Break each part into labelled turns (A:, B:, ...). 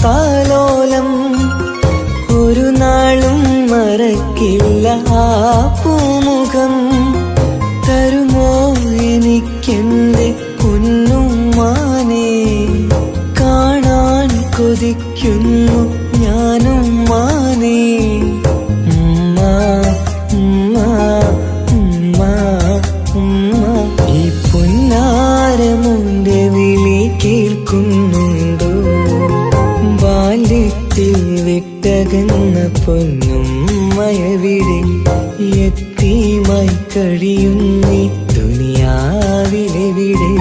A: താലോലം ഒരു നാളും മറക്കില്ല ആ പൂമുഖം. തരുമോ എനിക്കെന്റെ പൊന്നുമ്മാനെ, കാണാൻ കൊതിക്കുന്നു ഞാനും മാനേ. ഉമ്മ ഉമ്മ ഉമ്മ ഉമ്മ, ഈ പൊന്നാരമുന്റെ വിളി കേൾക്കുന്നുണ്ടോ? ബാല്യത്തിൽ വിട്ടകന്ന പൊന്നുമ്മയവിടെ യത്തീമായി കഴിയുന്നീ ദുനിയാവിലെവിടെ?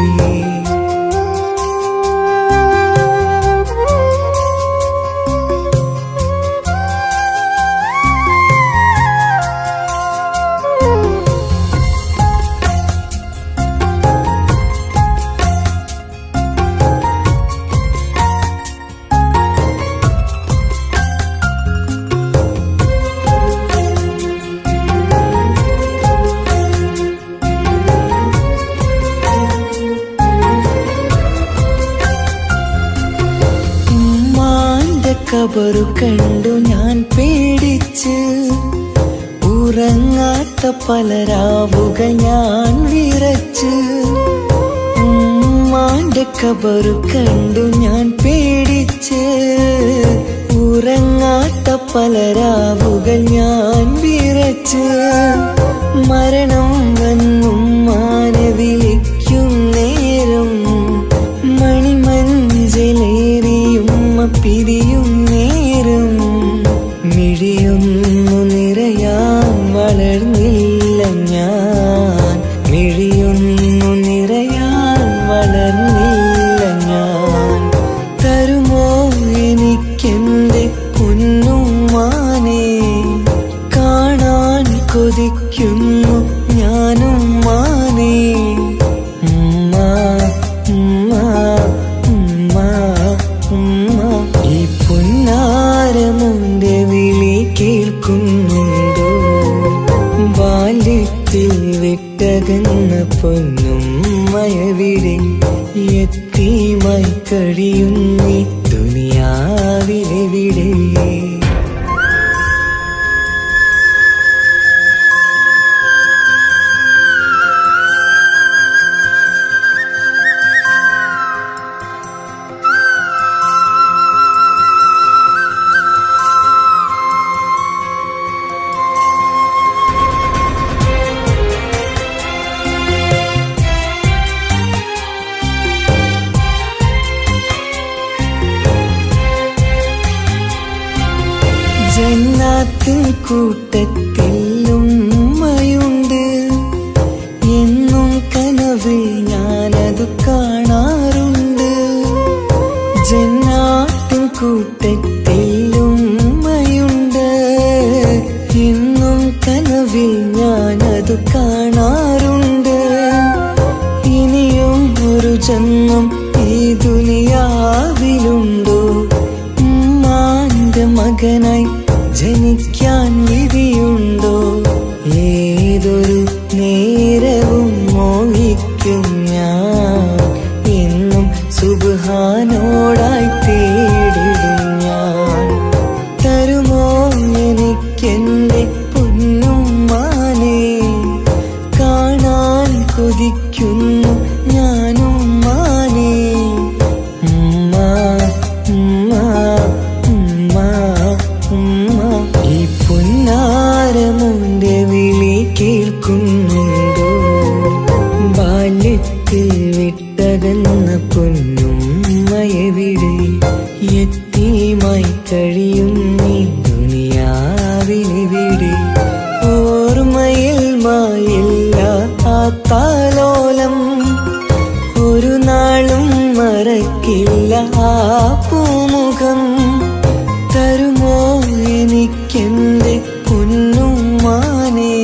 A: ഖബറു കണ്ടു ഞാൻ പേടിച്ച്, ഉറങ്ങാത്ത പല രാവുകൾ ഞാൻ വിറച്ച്. ഉമ്മാന്റെ ഖബറു കണ്ടു ഞാൻ പേടിച്ച്, ഉറങ്ങാത്ത പല രാവുകൾ ഞാൻ വിറച്ച്. മരണം വന്നുമ്മാനെ വിളിക്കും നേരം, മണിമഞ്ചലേറിയുമ്മ പിരിയും നേരം. മിഴിയൊന്നു നിറയാൻ വളർന്നില്ല ഞാൻ, മിഴിയൊന്നു നിറയാൻ വളർന്നില്ല ഞാൻ. തരുമോ എനിക്കെന്റെ പൊന്നുമ്മാനെ, കാണാൻ കൊതിക്കുന്നു ഞാനും മാനേ. ഉമ്മ ഉമ്മ ഉമ്മ ഉമ്മ, ഈ പൊന്നാരമുന്റെ വിളി കേൾക്കുന്നുണ്ടോ? ബാല്യത്തിൽ വിട്ടകന്ന പൊന്നുമ്മയവിടെ യത്തീമായി കഴിയുന്നീ ദുനിയാവിലെവിടെ? ജന്നാത്തിൻ കൂട്ടത്തിൽ ഉമ്മയുണ്ട്, എന്നും കനവിൽ ഞാനതു കാണാറുണ്ട്. ജന്നാത്തിൻ കൂട്ടത്തിൽ ഉമ്മയുണ്ട്, എന്നും കനവിൽ ഞാനതു കാണാറുണ്ട്. ഇനിയും ഒരു ജന്മം ഈ ദുനിയാവിലുണ്ടോ? ഉമ്മാന്റെ മകനായി ജനിക്കാൻ വിധിയുണ്ടോ? ഏതൊരു നേരവും മോഹിക്കും ഞാൻ, എന്നും സുബ്ഹാനോടായി തേടിടും ഞാൻ. തരുമോ എനിക്കെന്റെ പൊന്നുമ്മാനെ, കാണാൻ കൊതിക്കുന്നു ഞാനും മാനേ. ഉമ്മ ഉമ്മ ഉമ്മ ഉമ്മ, ഈ പൊന്നാരമുന്റെ വിളി കേൾക്കുന്നുണ്ടോ? ബാല്യത്തിൽ വിട്ടകന്ന പൊന്നുമ്മയവിടെ യത്തീമായി കഴിയുന്നീ ദുനിയാവിലെവിടെ? ഓർമ്മയിൽ മായില്ല ആ താലോലം ഒരു നാളും മറക്കില്ല ആ പൂമുഖം. തരുമോ എനിക്കെന്റെ പൊന്നുമ്മാനെ,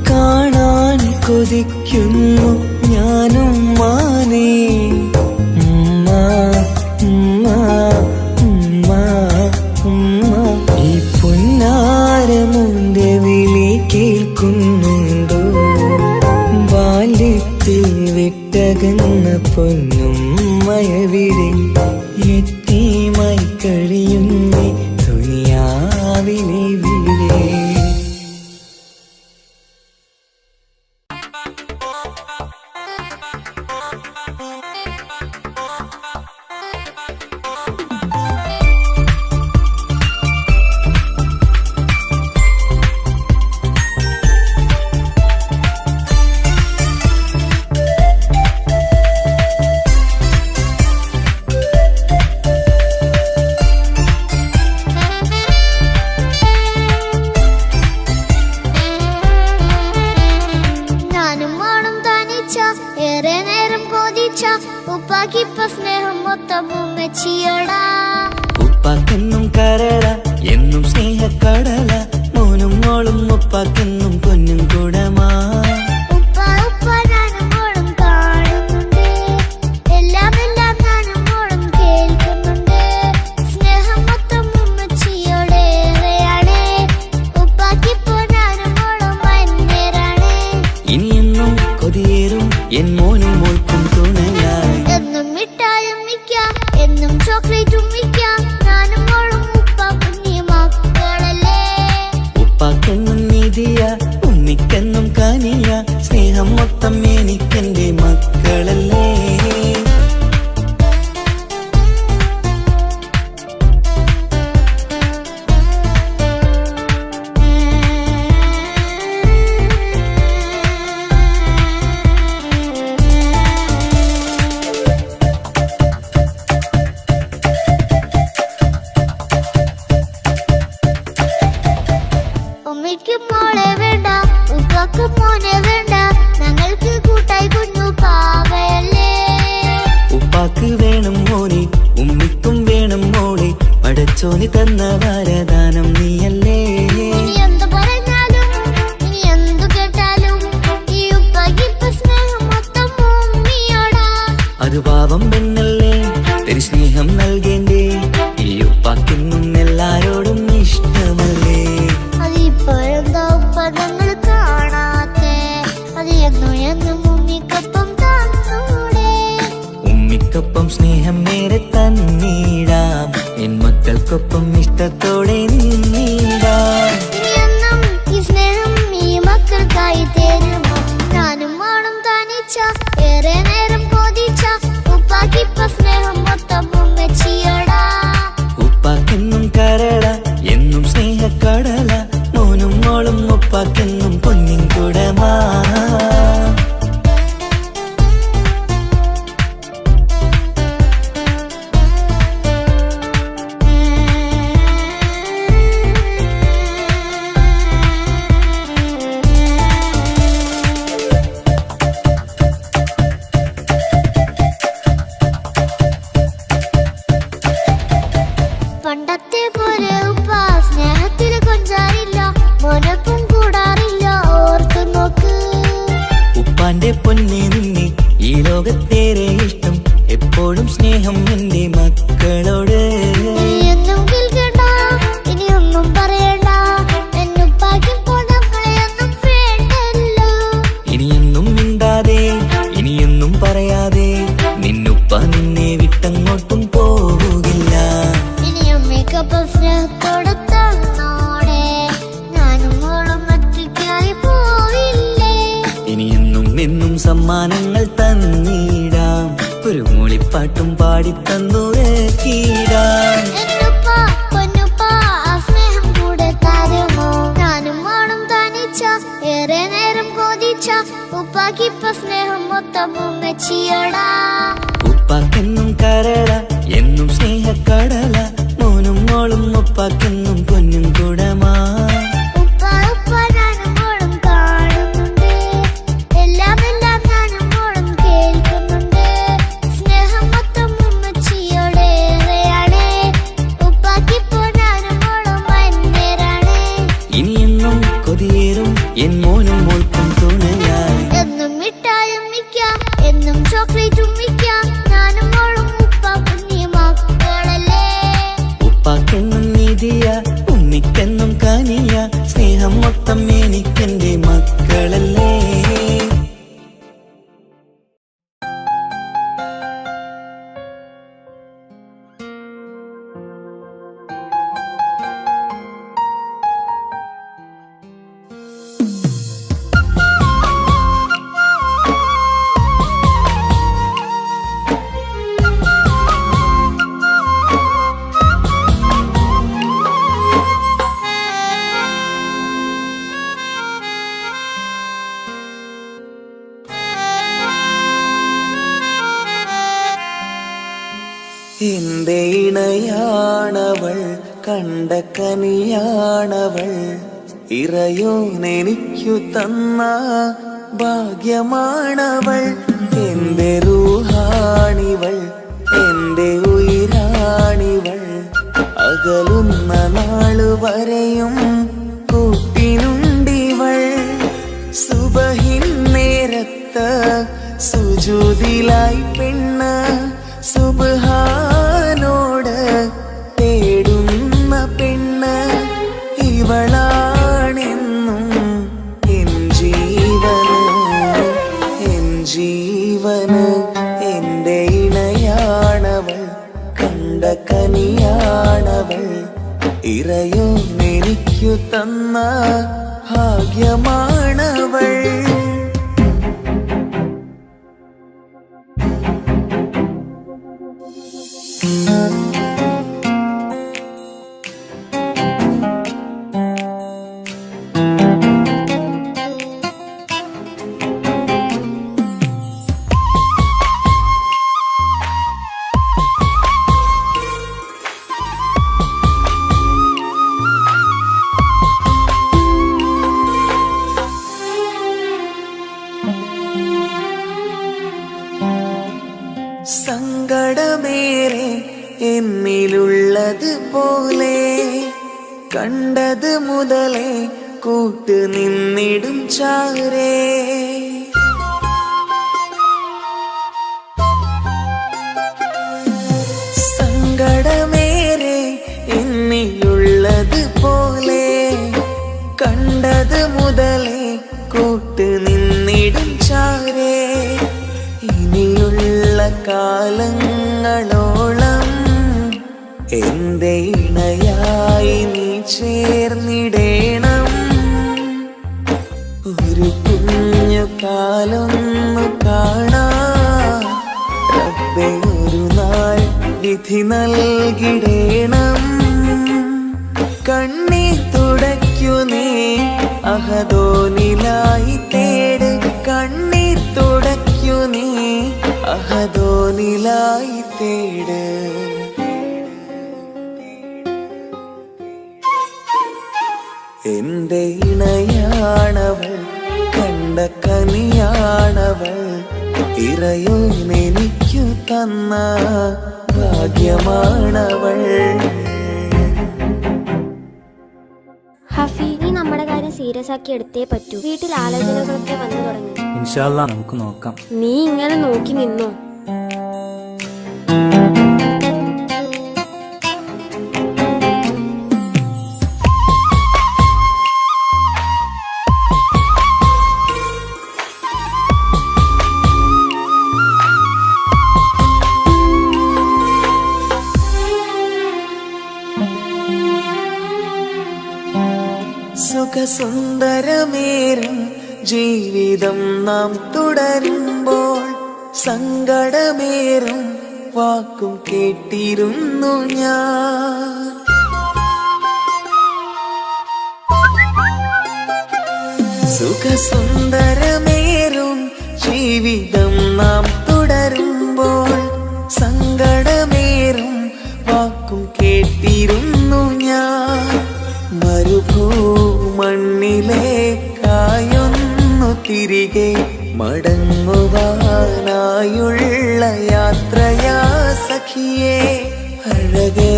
A: കാണാൻ കൊതിക്കുന്നു ഞാനും മാനേ. ഉമ്മ ഉമ്മ ഉമ്മ ഉമ്മ, ഈ പൊന്നാരമുന്റെ വിളി കേൾക്കുന്നുണ്ടോ? ബാല്യത്തിൽ വിട്ടകന്ന പൊന്നുമ്മയവിടെ യത്തീമായി കഴിയുന്നേ ദുനിയാവിലെ വീടേ. ഉപ്പാക്കെന്നും കരള എന്നും സ്നേഹക്കടല മോനും മോളും ഉപ്പാക്കെന്നും പൊന്നും കൂടമാ. ഇനിയെന്നും കൊതിയേറും എൻ മോനും മോൾക്കും തുണയായി.
B: എന്നും മിഠായും മിക്കാം എന്നും ചോക്ലേറ്റും മിക്കാം ഞാനും മോളും ഉപ്പാക്കും നീ മക്കളല്ലേ.
A: ഉപ്പാക്കെന്നും നീതിയ ഉമ്മിക്കെന്നും കാനിയ സ്നേഹം മൊത്തം എനിക്കെന്റെ മക്കളല്ലേ.
B: ഉമ്മയ്ക്ക് മോളെ വേണ്ട ഉപ്പാക്ക് മോനെ വേണ്ട ഞങ്ങൾക്ക് കൂട്ടായി കുഞ്ഞു പാവയല്ലേ.
A: ഉപ്പാക്ക് വേണം മോനെ ഉമ്മിക്കും വേണം മോളെ പടച്ചോന് തന്ന വരദാനം നീയല്ലേ.
B: ഇനി എന്ത് പറഞ്ഞാലും ഇനി എന്തു കേട്ടാലും ഈ ഉപ്പാക്ക് ഇപ്പൊ സ്നേഹം മൊത്തം ഉമ്മിയോടാ.
A: അത് പാവം പെണ്ണല്ലേ തരി സ്നേഹം നൽകേണ്ടേ ഈ ഉപ്പാക്കെന്നും എല്ലാരോടും ഇഷ്ടമല്ലേ.
B: അതിപ്പോഴെന്താ ഉപ്പ ഞങ്ങൾ കാണാത്തെ അത് എന്നും എന്നും ഉമ്മിക്കൊപ്പം തന്നൂടെ.
A: ഉമ്മിക്കൊപ്പം സ്നേഹം നേരെ തന്നീടാം എൻ മക്കൾക്കൊപ്പം ഇഷ്ടത്തോടെ നിന്നീടാം.
B: ഇനിയെന്നും ഈ സ്നേഹം ഈ മക്കൾക്കായി തരുമോ. ഞാനും മോളും തനിച്ച ഏറെ നേരം കൊതിച്ച ഉപ്പാക്കിപ്പ സ്നേഹം മൊത്തം ഉമ്മച്ചിയോടാ.
A: ഉപ്പാക്കെന്നും കരള എന്നും സ്നേഹക്കടല മോനും മോളും ഉപ്പാക്കെന്നും പൊന്നിൻ കുടമാ.
B: പണ്ടത്തെ പോലെ ഉപ്പ സ്നേഹത്തിൽ കൊഞ്ചാറില്ല മോനൊപ്പം കൂടാറില്ല ഓർത്തു നോക്ക്.
A: ഉപ്പാന്റെ പൊന്നെ നിന്നെ ഈ ലോകത്തേറെ ഇഷ്ടം എപ്പോഴും സ്നേഹം എന്റെ മക്കളോട്.
B: ഇനിയൊന്നും കേൾക്കണ്ട ഇനിയൊന്നും പറയണ്ട എന്നുപ്പാക്കിപ്പോ നമ്മളെയൊന്നും വേണ്ടല്ലോ.
A: ഇനിയൊന്നും മിണ്ടാതെ ഇനിയൊന്നും പറയാതെ നിന്നുപ്പ നിന്നെ വിട്ടങ്ങോട്ടും പോവുകില്ല.
B: ഇനിയും മികപ്പം സ്നേഹത്തോടെ തന്നോടെ ഞാനും മോളും ഒറ്റയ്ക്കായി പോയില്ലേ.
A: ഇനിയെന്നും എന്നും സമ്മാനങ്ങൾ തന്നീടാം ഒരു മൂളിപ്പാട്ടും പാടിത്തന്നുറക്കീടാം.
B: എന്നുപ്പ പൊന്നുപ്പ ആ സ്നേഹം കൂടെ തരുമോ. ഞാനും മോളും തനിച്ച ഏറെ നേരം കൊതിച്ച ഉപ്പാക്കിപ്പ സ്നേഹം മൊത്തം ഉമ്മച്ചിയോടാ.
A: ഉപ്പാക്കെന്നും കരള എന്നും സ്നേഹക്കടല മോനും മോളും ഉപ്പാക്കെന്നും പൊന്നും കുടമാ.
B: ഉപ്പ ഉപ്പ ഞാനും മോളും കാണുന്നുണ്ട് എല്ലാം എല്ലാം ഞാനും മോളും കേൾക്കുന്നുണ്ട്. സ്നേഹം മൊത്തം ഉമ്മച്ചിയോടേറെയാണ് ഉപ്പാക്കിപ്പോ ഞാനും മോളും വന്നേരാണ്.
A: ഇനിയെന്നും കൊതിയേറും എൻ മോനും മോൾക്കും തുണയായി.
B: എന്നും മിഠായും മിക്കാം എന്നും ചോക്ലേറ്റും മിക്കാം ഞാനും മോളും ഉപ്പാക്കും നീ മക്കളല്ലേ.
A: ഉപ്പാക്കെന്നും നീതിയ ഉമ്മിക്കെന്നും എന്റെ ഇണയാണവൾ, കണ്ട കനിയാണവൾ, ഇറയോനെനിക്കു തന്ന ഭാഗ്യമാണവൾ. എന്റെ റൂഹാണിവൾ, എന്റെ ഉയിരാണിവൾ, അകലുന്ന നാളുവരെയും കൂട്ടിനുണ്ടിവൾ. സുബഹിൻ നേരത്ത് സുജൂദിലായി പെണ്ണ് സുബ്ഹാനോട് തേടുന്ന പെണ്ണ് ഇവളാണെന്നും എൻ ജീവന്, എൻ ജീവന്. എന്റെ ഇണയാണവൾ, കണ്ട കനിയാണവൾ, ഇറയോനെനിക്കു തന്ന ഭാഗ്യമാണവൾ. സങ്കടമേറെ എന്നിലുള്ളത് പോലെ കണ്ടത് മുതലേ കൂട്ട് നിന്നിടും ചാരേ. സങ്കടമേറെ എന്നിലുള്ളത് പോലെ കണ്ടത് മുതലേ കൂട്ട് നിന്നിടും ചാരേ. ഇനിയുള്ള കാലങ്ങളോളം എന്റെ ഇണയായി നീ ചേർന്നിടേണം. ഒരു കുഞ്ഞു കാലൊന്നു കാണാൻ റബ്ബേ ഒരു നാൾ വിധി നൽകിടേണം. കണ്ണീർ തുടയ്ക്കു നീ അഹദോനിലായി തേട്, കണ്ണീർ തുടയ്ക്കു നീ അഹദോനിലായി തേട്. എന്റെ ഇണയാണവൾ, കണ്ട കനിയാണവൾ, ഇറയോനെനിക്കു തന്ന ഭാഗ്യമാണവൾ.
C: ഹഫി, നീ നമ്മുടെ കാര്യം സീരിയസ് ആക്കി എടുത്തേ പറ്റൂ. വീട്ടിൽ ആലോചനകളൊക്കെ വന്നു തുടങ്ങി.
D: ഇൻഷാ അല്ലാ നമുക്ക് നോക്കാം.
C: നീ ഇങ്ങനെ നോക്കി നിന്നോ?
A: സുഖസുന്ദരമേറും ജീവിതം നാം തുടരുമ്പോൾ സങ്കടമേറും വാക്കും കേട്ടിരുന്നു ഞാൻ. സുഖസുന്ദരമേറും ജീവിതം നാം തുടരുമ്പോൾ സങ്കടമേറും വാക്കും കേട്ടിരുന്നു ഞാൻ. മരുഭൂമണ്ണിലേക്കായൊന്നു തിരികെ മടങ്ങുവാനായുള്ള യാത്രയാ സഖിയേ. അഴകേ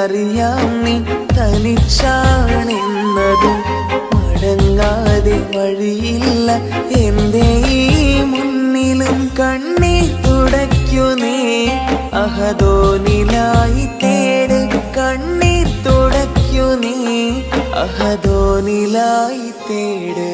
A: അറിയാം നീ തനിച്ചാണെന്നതും മടങ്ങാതെ വഴിയില്ല എന്റെ ഈ മുന്നിലും. കണ്ണീർ തുടയ്ക്കു നീ അഹദോനിലായി തേട്, കണ്ണീർ തുടയ്ക്കു നീ അഹദോനിലായി തേട്.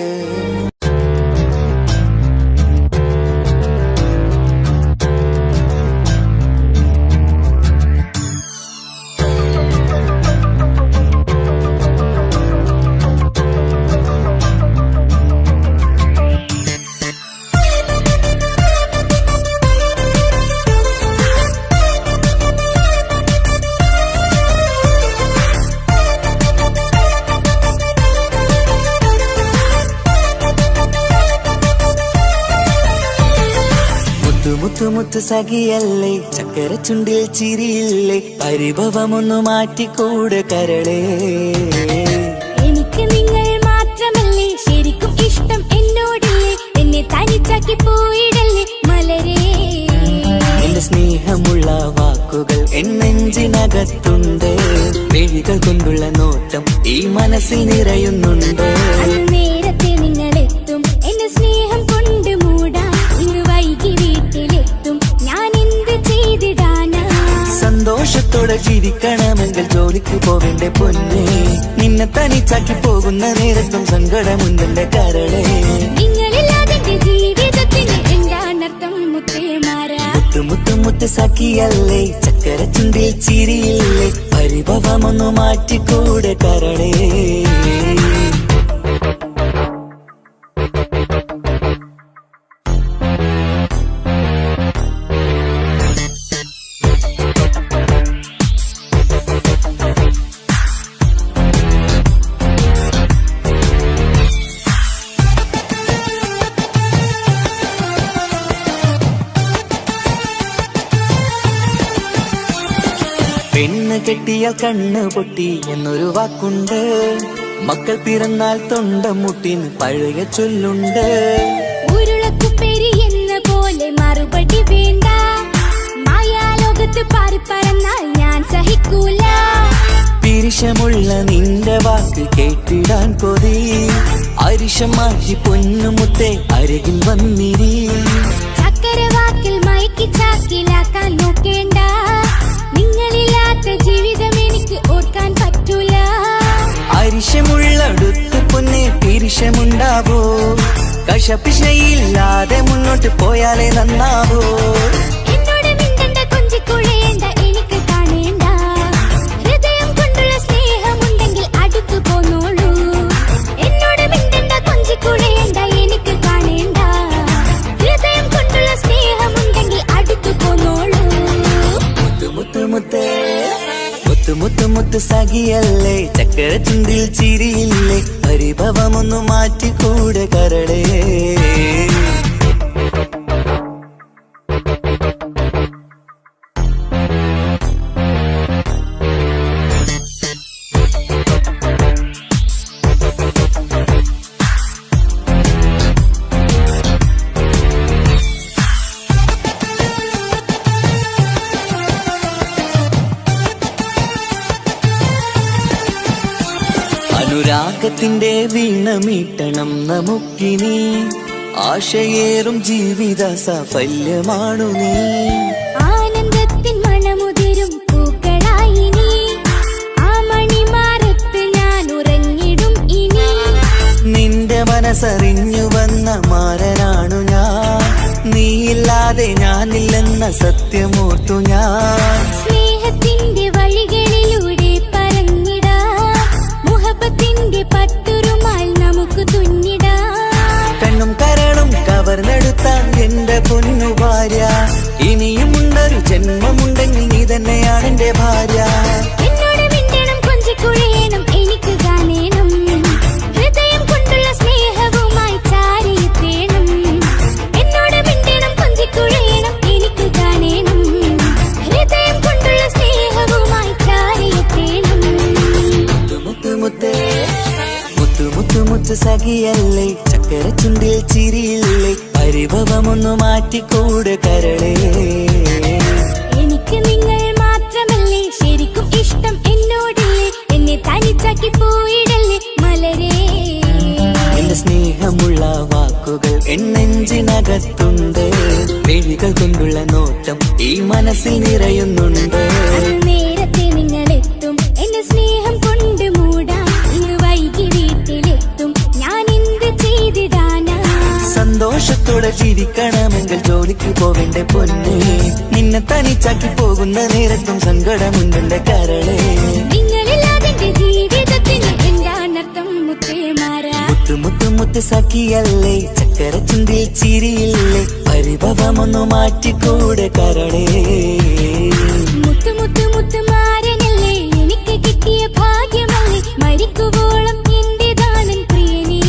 A: മുത്തു മുത്തു സഖിയല്ലേ ചക്കര ചുണ്ടിൽ ചിരിയില്ലേ പരിഭവമൊന്നു മാറ്റിക്കൂടെ കരളേ
B: എനിക്ക് നിങ്ങൾ മാത്രമല്ലേ ശരിക്കും ഇഷ്ടം എന്നോടില്ലേ എന്നെ തനിച്ചാക്കി പോയിടല്ലേ മലരേ
A: എന്റെ സ്നേഹമുള്ള വാക്കുകൾ എന്നെഞ്ചിനകത്തുണ്ട് മിഴികൾ കൊണ്ടുള്ള നോട്ടം ഈ മനസ്സിൽ നിറയുന്നുണ്ട്
B: അന്ന് നേരത്തെ നിങ്ങളെത്തും എന്റെ സ്നേഹം കൊണ്ട് മൂടാൻ ഇന്ന് വൈകി വീട്ടിലെത്തും ഞാൻ എന്ത് ചെയ്തിടാനാ
A: സന്തോഷത്തോടെ ജീവിക്കണമെങ്കിൽ ജോലിക്ക് പോവേണ്ട പൊന്നേ നിന്നെ തനിച്ചാക്കി പോകുന്ന നേരത്തും സങ്കടമുണ്ടെന്റെ കരളേ
B: നിങ്ങളില്ലാതെ എന്റെ ജീവിതത്തിന് എന്താണർത്ഥം മുത്തേമാരാ
A: മുത്ത് സഖിയല്ലേ ചക്കര ചുണ്ടിൽ ചിരിയില്ലേ പരിഭവമൊന്നു മാറ്റിക്കൂടെ കരളേ പെണ്ണ് കെട്ടിയാൽ കണ്ണ് പൊട്ടി എന്നൊരു വാക്കുണ്ട് മക്കൾ പിറന്നാൽ തൊണ്ട മുട്ടിന് പഴയ ചൊല്ലുണ്ട്
B: ഉരുളക്കുപ്പേരി എന്ന പോലെ മറുപടി വേണ്ട മായാലോകത്ത് പാറിപ്പറന്നാൽ ഞാൻ സഹിക്കൂല
A: പിരിശമുള്ള നിന്റെ വാക്ക് കേട്ടിടാൻ കൊതി അരിശം മാറ്റി പൊന്നുമുത്തെ അരികിൽ വന്നിരി
B: ചക്കരവാക്കിൽ മയക്കി ചാക്കിലാക്കാൻ നോക്കേണ്ട നിങ്ങളില്ലാത്ത ജീവിതം എനിക്ക് ഓർക്കാൻ പറ്റൂല
A: അരിശമുള്ളടുത്ത് പൊന്നെ പിരിശമുണ്ടാവോ കശപിശയില്ലാതെ മുന്നോട്ട് പോയാലേ നന്നാവോ
B: എന്നോട് മിണ്ടണ്ട കൊഞ്ചിക്കുഴയേണ്ട എനിക്ക് കാണേണ്ട ഹൃദയം കൊണ്ടുള്ള സ്നേഹമുണ്ടെങ്കിൽ അടുത്തു പോന്നോളൂ എന്നോട് മിണ്ടണ്ട കൊഞ്ചിക്കുഴയേണ്ട എനിക്ക് കാണേണ്ട ഹൃദയം കൊണ്ടുള്ള സ്നേഹമുണ്ടെങ്കിൽ അടുത്തു പോന്നോളൂ
A: മുത്ത് സഖിയല്ലേ ചക്കര ചുണ്ടിൽ ചിരിയില്ലേ പരിഭവമൊന്നു മാറ്റിക്കൂടെ കരളേ അനുരാഗത്തിന്റെ വീണമീട്ടണം നമുക്കിനി ആശയേറും ജീവിത സാഫല്യമാണു നീ
B: ആനന്ദത്തിൻ മണമുതിരും പൂക്കളായി നീ ആ മണിമാറത്ത് ഞാൻ ഉറങ്ങിടും ഇനി
A: നിന്റെ മനസ്സറിഞ്ഞു വന്ന മാരനാണു ഞാൻ നീയില്ലാതെ ഞാനില്ലെന്ന സത്യമോർത്തു ഞാൻ
B: സ്നേഹത്തിന്റെ വഴികളിലൂടെ പറഞ്ഞിടാം മുഹബത്തിന്റെ പട്ടുരുമാൽ നമുക്ക് തുന്നിടാം
A: കണ്ണും കരളും കവർന്നെടുത്ത എന്റെ പൊന്നു ഭാര്യ ഇനിയുമുണ്ടൊരു ജന്മമുണ്ടെങ്കിൽ നീ തന്നെയാണ് എന്റെ ഭാര്യ
B: എന്നോട് മിണ്ടണം കൊഞ്ചിക്കുഴയണം എനിക്ക് കാണേണം ഹൃദയം കൊണ്ടുള്ള സ്നേഹവുമായി ചാരിയെത്തേണം എന്നോട് മിണ്ടണം കൊഞ്ചിക്കുഴയണം എനിക്ക് കാണേണം ഹൃദയം കൊണ്ടുള്ള സ്നേഹവുമായി ചാരിയെത്തേണം
A: മുത്ത് സഖിയല്ലേ ചക്കര ചുണ്ടിൽ ചിരിയില്ലേ പരിഭവമൊന്നു മാറ്റിക്കൂടെ കരളേ
B: എനിക്ക് നിങ്ങൾ മാത്രമല്ലേ ശരിക്കും ഇഷ്ടം എന്നോടില്ലേ എന്നെ തനിച്ചാക്കി പോയിടല്ലേ മലരേ
A: എന്റെ സ്നേഹമുള്ള വാക്കുകൾ എന്നെഞ്ചിനകത്തുണ്ട് മിഴികൾ കൊണ്ടുള്ള നോട്ടം ഈ മനസ്സിൽ നിറയുന്നുണ്ട്
B: അന്ന് നേരത്തെ നിങ്ങളെത്തും എന്റെ സ്നേഹം കൊണ്ട് മൂടാൻ ഇന്ന് വൈകി വീട്ടിലെത്തും ഞാൻ എന്ത് ചെയ്തിടാനാ
A: സന്തോഷത്തോടെ ജീവിക്കണമെങ്കിൽ ജോലിക്ക് പോവേണ്ട പൊന്നേ നിന്നെ തനിച്ചാക്കി പോകുന്ന നേരത്തും സങ്കടമുണ്ടെന്റെ കരളേ
B: നിങ്ങളില്ലാതെ എന്റെ ജീവിതത്തിന് എന്താണർത്ഥം മുത്തേമാരാ
A: മുത്ത് സഖിയല്ലേ ചക്കര ചുണ്ടിൽ ചിരിയില്ലേ പരിഭവമൊന്നു മാറ്റിക്കൂടെ കരളേ
B: മുത്തുമാരനല്ലേ എനിക്ക് കിട്ടിയ ഭാഗ്യമല്ലേ മരിക്കുവോളം എന്റേതാനൻ പ്രിയനേ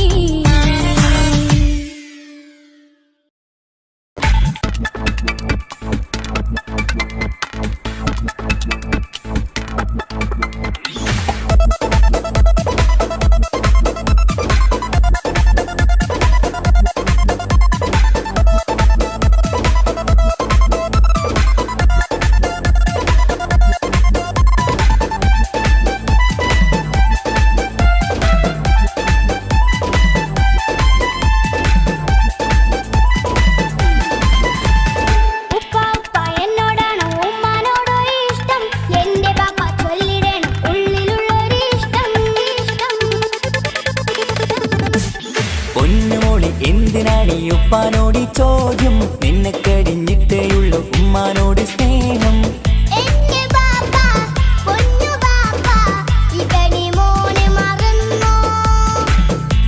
A: എന്തിനാണീ ഉപ്പാനോട് ചോദ്യം നിന്നെ കഴിഞ്ഞിട്ടേയുള്ളൂ ഉമ്മാനോട് സ്നേഹം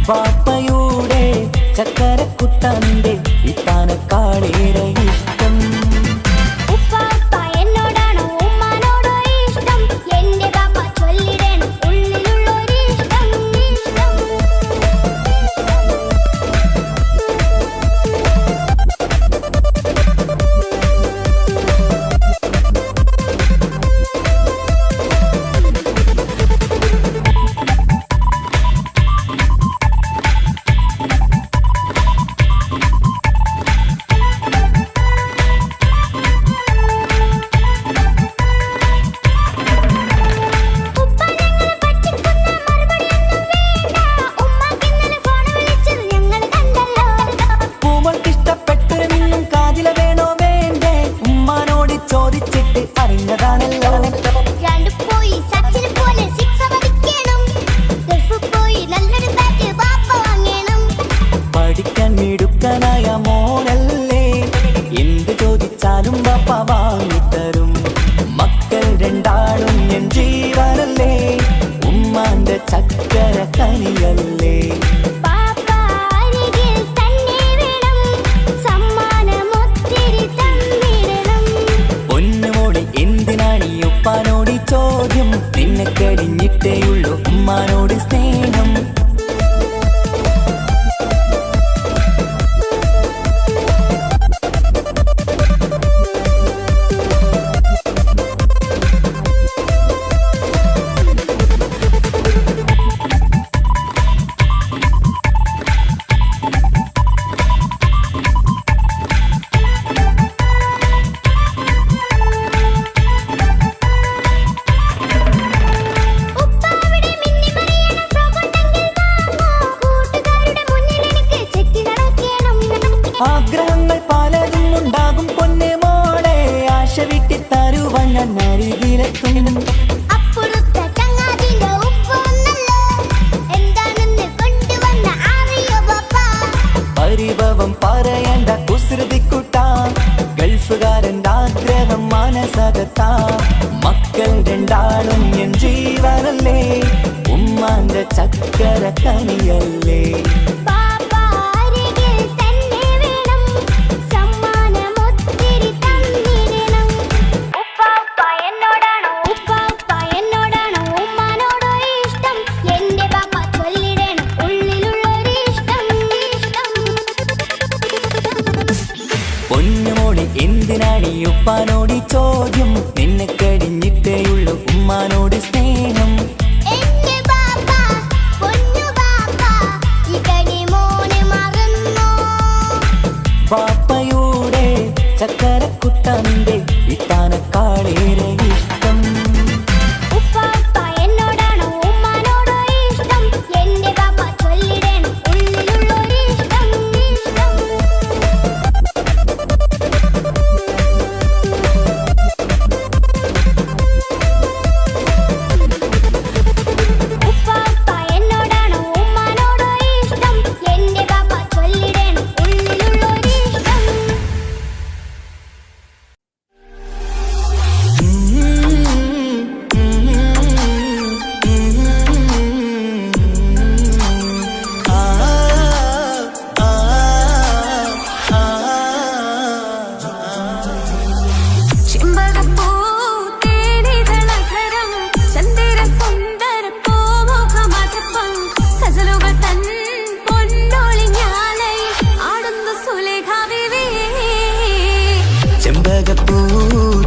A: ബാപ്പയുടെ ചക്കരക്കുട്ടന്റെ ഇത്താനക്കാളേറെ ഇഷ്ടം ചോദിച്ചിട്ട് അറിഞ്ഞതാണല്ലോ പഠിക്കാൻ മിടുക്കനായ മോനല്ലേ എന്ത് ചോദിച്ചാലും ബാപ്പ വാങ്ങിത്തരും മക്കൾ രണ്ടാളും എൻ ജീവനല്ലേ ഉമ്മാന്റെ ചക്കര കനിയല്ലേ എന്തിനാണീ ഉപ്പാനോട് ചോദ്യം നിന്നെ കഴിഞ്ഞിട്ടേയുള്ളൂ ഉമ്മാനോട് സ്നേഹം ആഗ്രഹങ്ങൾ പലതും ഉണ്ടാകും പൊന്നെ മോളെ ആശ വിട്ടി തരുവാൻ ഞാൻ അരികിലെത്തും പരിഭവം പറയേണ്ട കുസൃതിക്കുട്ട ഗൾഫുകാരൻ്റെ ആഗ്രഹം മനസ്സകത്താ മക്കൾ രണ്ടാളും എൻ ജീവനല്ലേ ഉമ്മാന്റെ ചക്കര കനിയല്ലേ എന്തിനാണീ ഉപ്പാനോട് ചോദ്യം നിന്നെ കഴിഞ്ഞിട്ടേയുള്ളൂ ഉമ്മാനോട് സ്നേഹം ബാപ്പയുടെ ചക്കരക്കുട്ടന്റെ ഇത്താനക്കാളേറെ ഇഷ്ടം ചെമ്പകപ്പൂ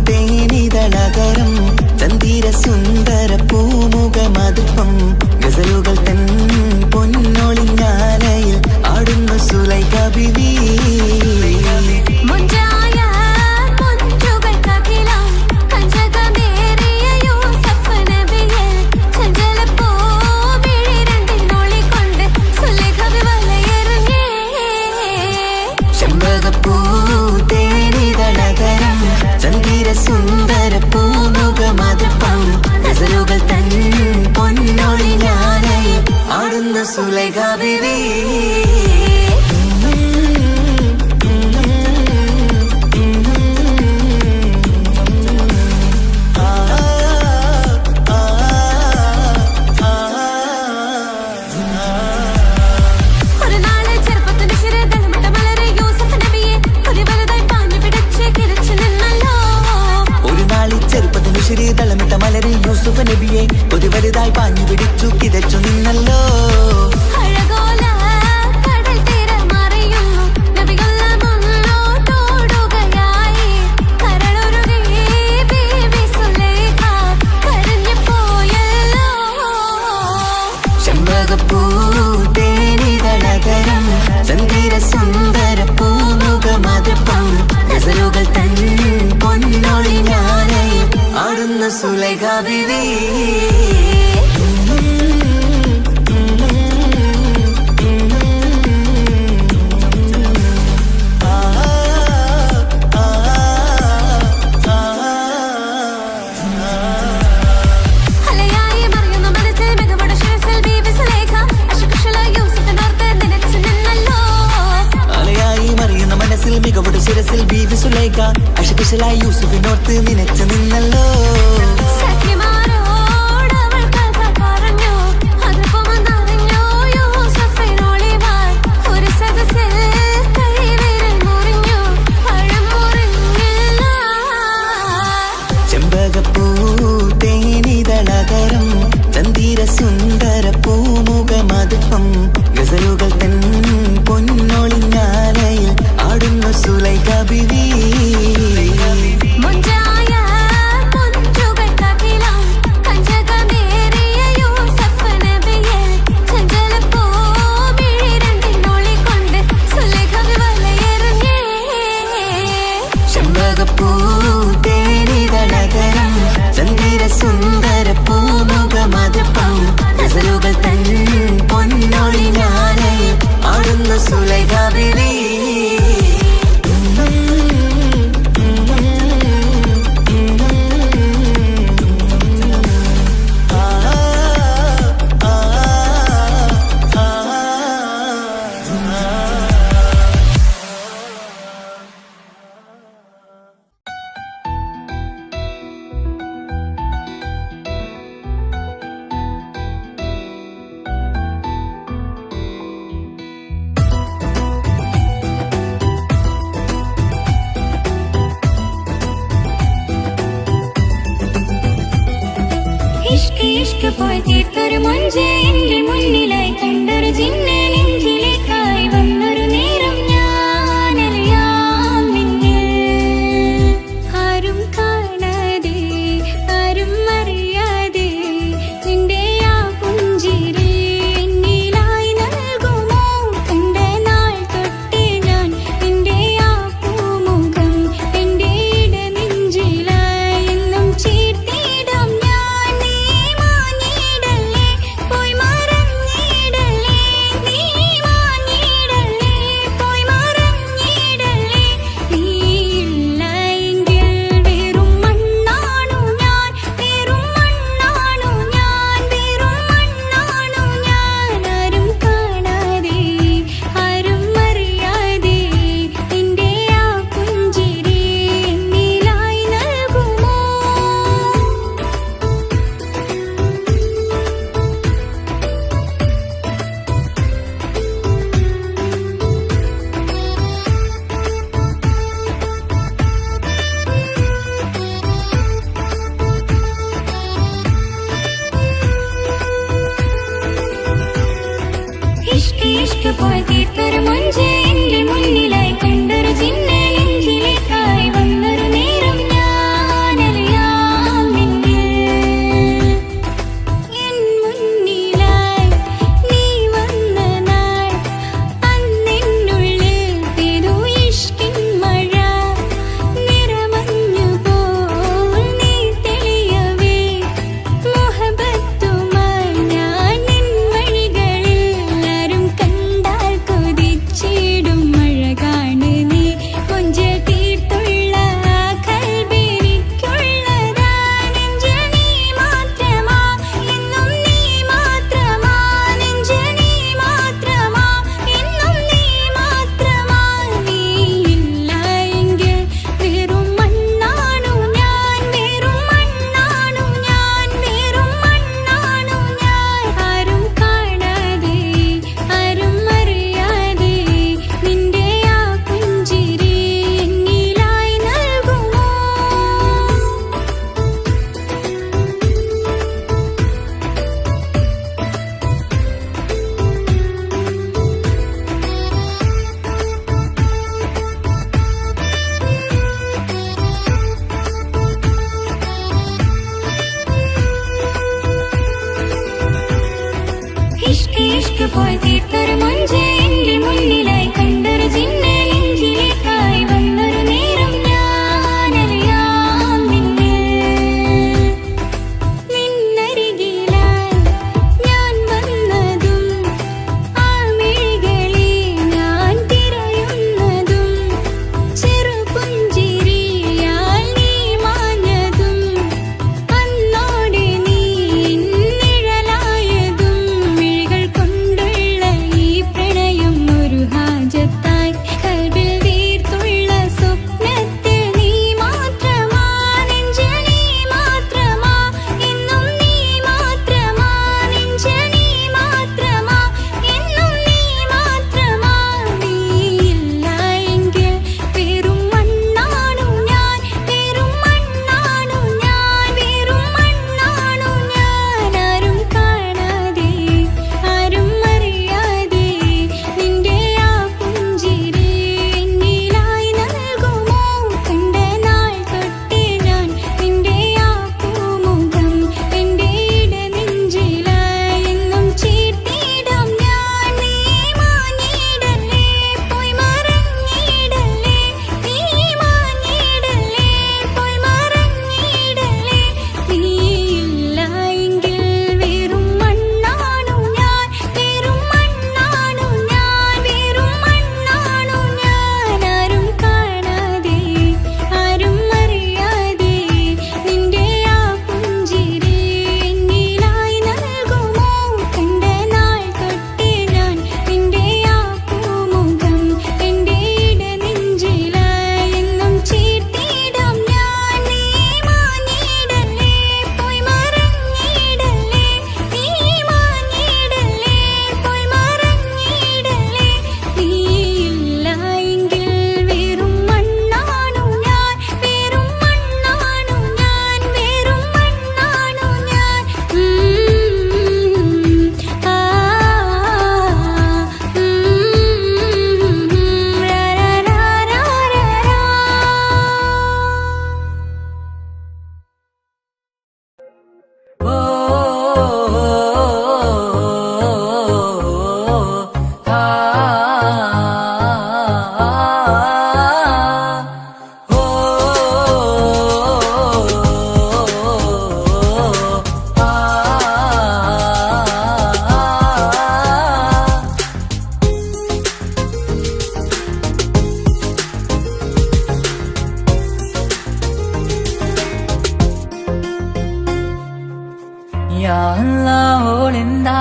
A: തേനിതളകരം ചന്ദിര സുന്ദര പൂമുഖമതുപ്പം ഗസലുകൾ തൻ പൊന്നൊളിഞ്ഞാലയിൽ ആടുന്നു സുലൈഖ ബീവി. സുന്ദര പൂമുഖമതുപ്പം ഗസലുകൾ തൻ പൊന്നൊളിഞ്ഞാലയിൽ ആടുന്നു സുലൈഖ ബീവി. തളമിട്ട മലരെ യൂസുഫ് നബിയെ ഒരു വലുതായി പാഞ്ഞു പിടിച്ചു കിതച്ചു നിന്നല്ലോ. ചെമ്പകപ്പൂ തേനിതളകരം ചന്ദിര സുന്ദര പൂമുഖമതുപ്പം ഗസലുകൾ തൻ പൊന്നൊളിഞ്ഞാലയിൽ ആടുന്നു സുലൈഖ ബീവി. മികവുടെ ശിരസിൽ ബീവി സുലൈഖ അശകുശലായി യൂസുഫിനോർത്ത് നിനച്ചു നിന്നല്ലോ. ചെമ്പകപ്പൂ തേനിതളകരം ചന്ദിര സുന്ദര പൂമുഖമതുപ്പം ഗസലുകൾ തൻ പൊന്നൊളിഞ്ഞാലയിൽ ആടുന്നു സുലൈഖ ബീവി. ചെമ്പകപ്പൂ തേനിതളകരം ചന്ദിര സുന്ദര പൂമുഖമതുപ്പം ഗസലുകൾ തൻ പൊന്നൊളിഞ്ഞാലയിൽ ആടുന്നു സുലൈഖ ബീവി.
B: ഇഷ്ക് പോയി തീർത്തൊരു മൊഞ്ച് എന്റെ മുന്നിലായി കണ്ടൊരു ജിന്നെ നെഞ്ചിലേക്കായി വന്നൊരു നേരം ഞാനറിയാം നിന്നിൽ ആരും കാണാതെ ആരും അറിയാതെ നിന്റെ ആ പുഞ്ചിരി എന്നിലായി നൽകുമോ. കണ്ട നാൾ തൊട്ടേ ഞാൻ നിന്റെ ആ പൂമുഖം എന്റെ ഇടനെഞ്ചിലായി എന്നും ചേർത്തിടാം ഞാൻ. നീ മാഞ്ഞിടല്ലേ പോയി മറഞ്ഞിടല്ലേ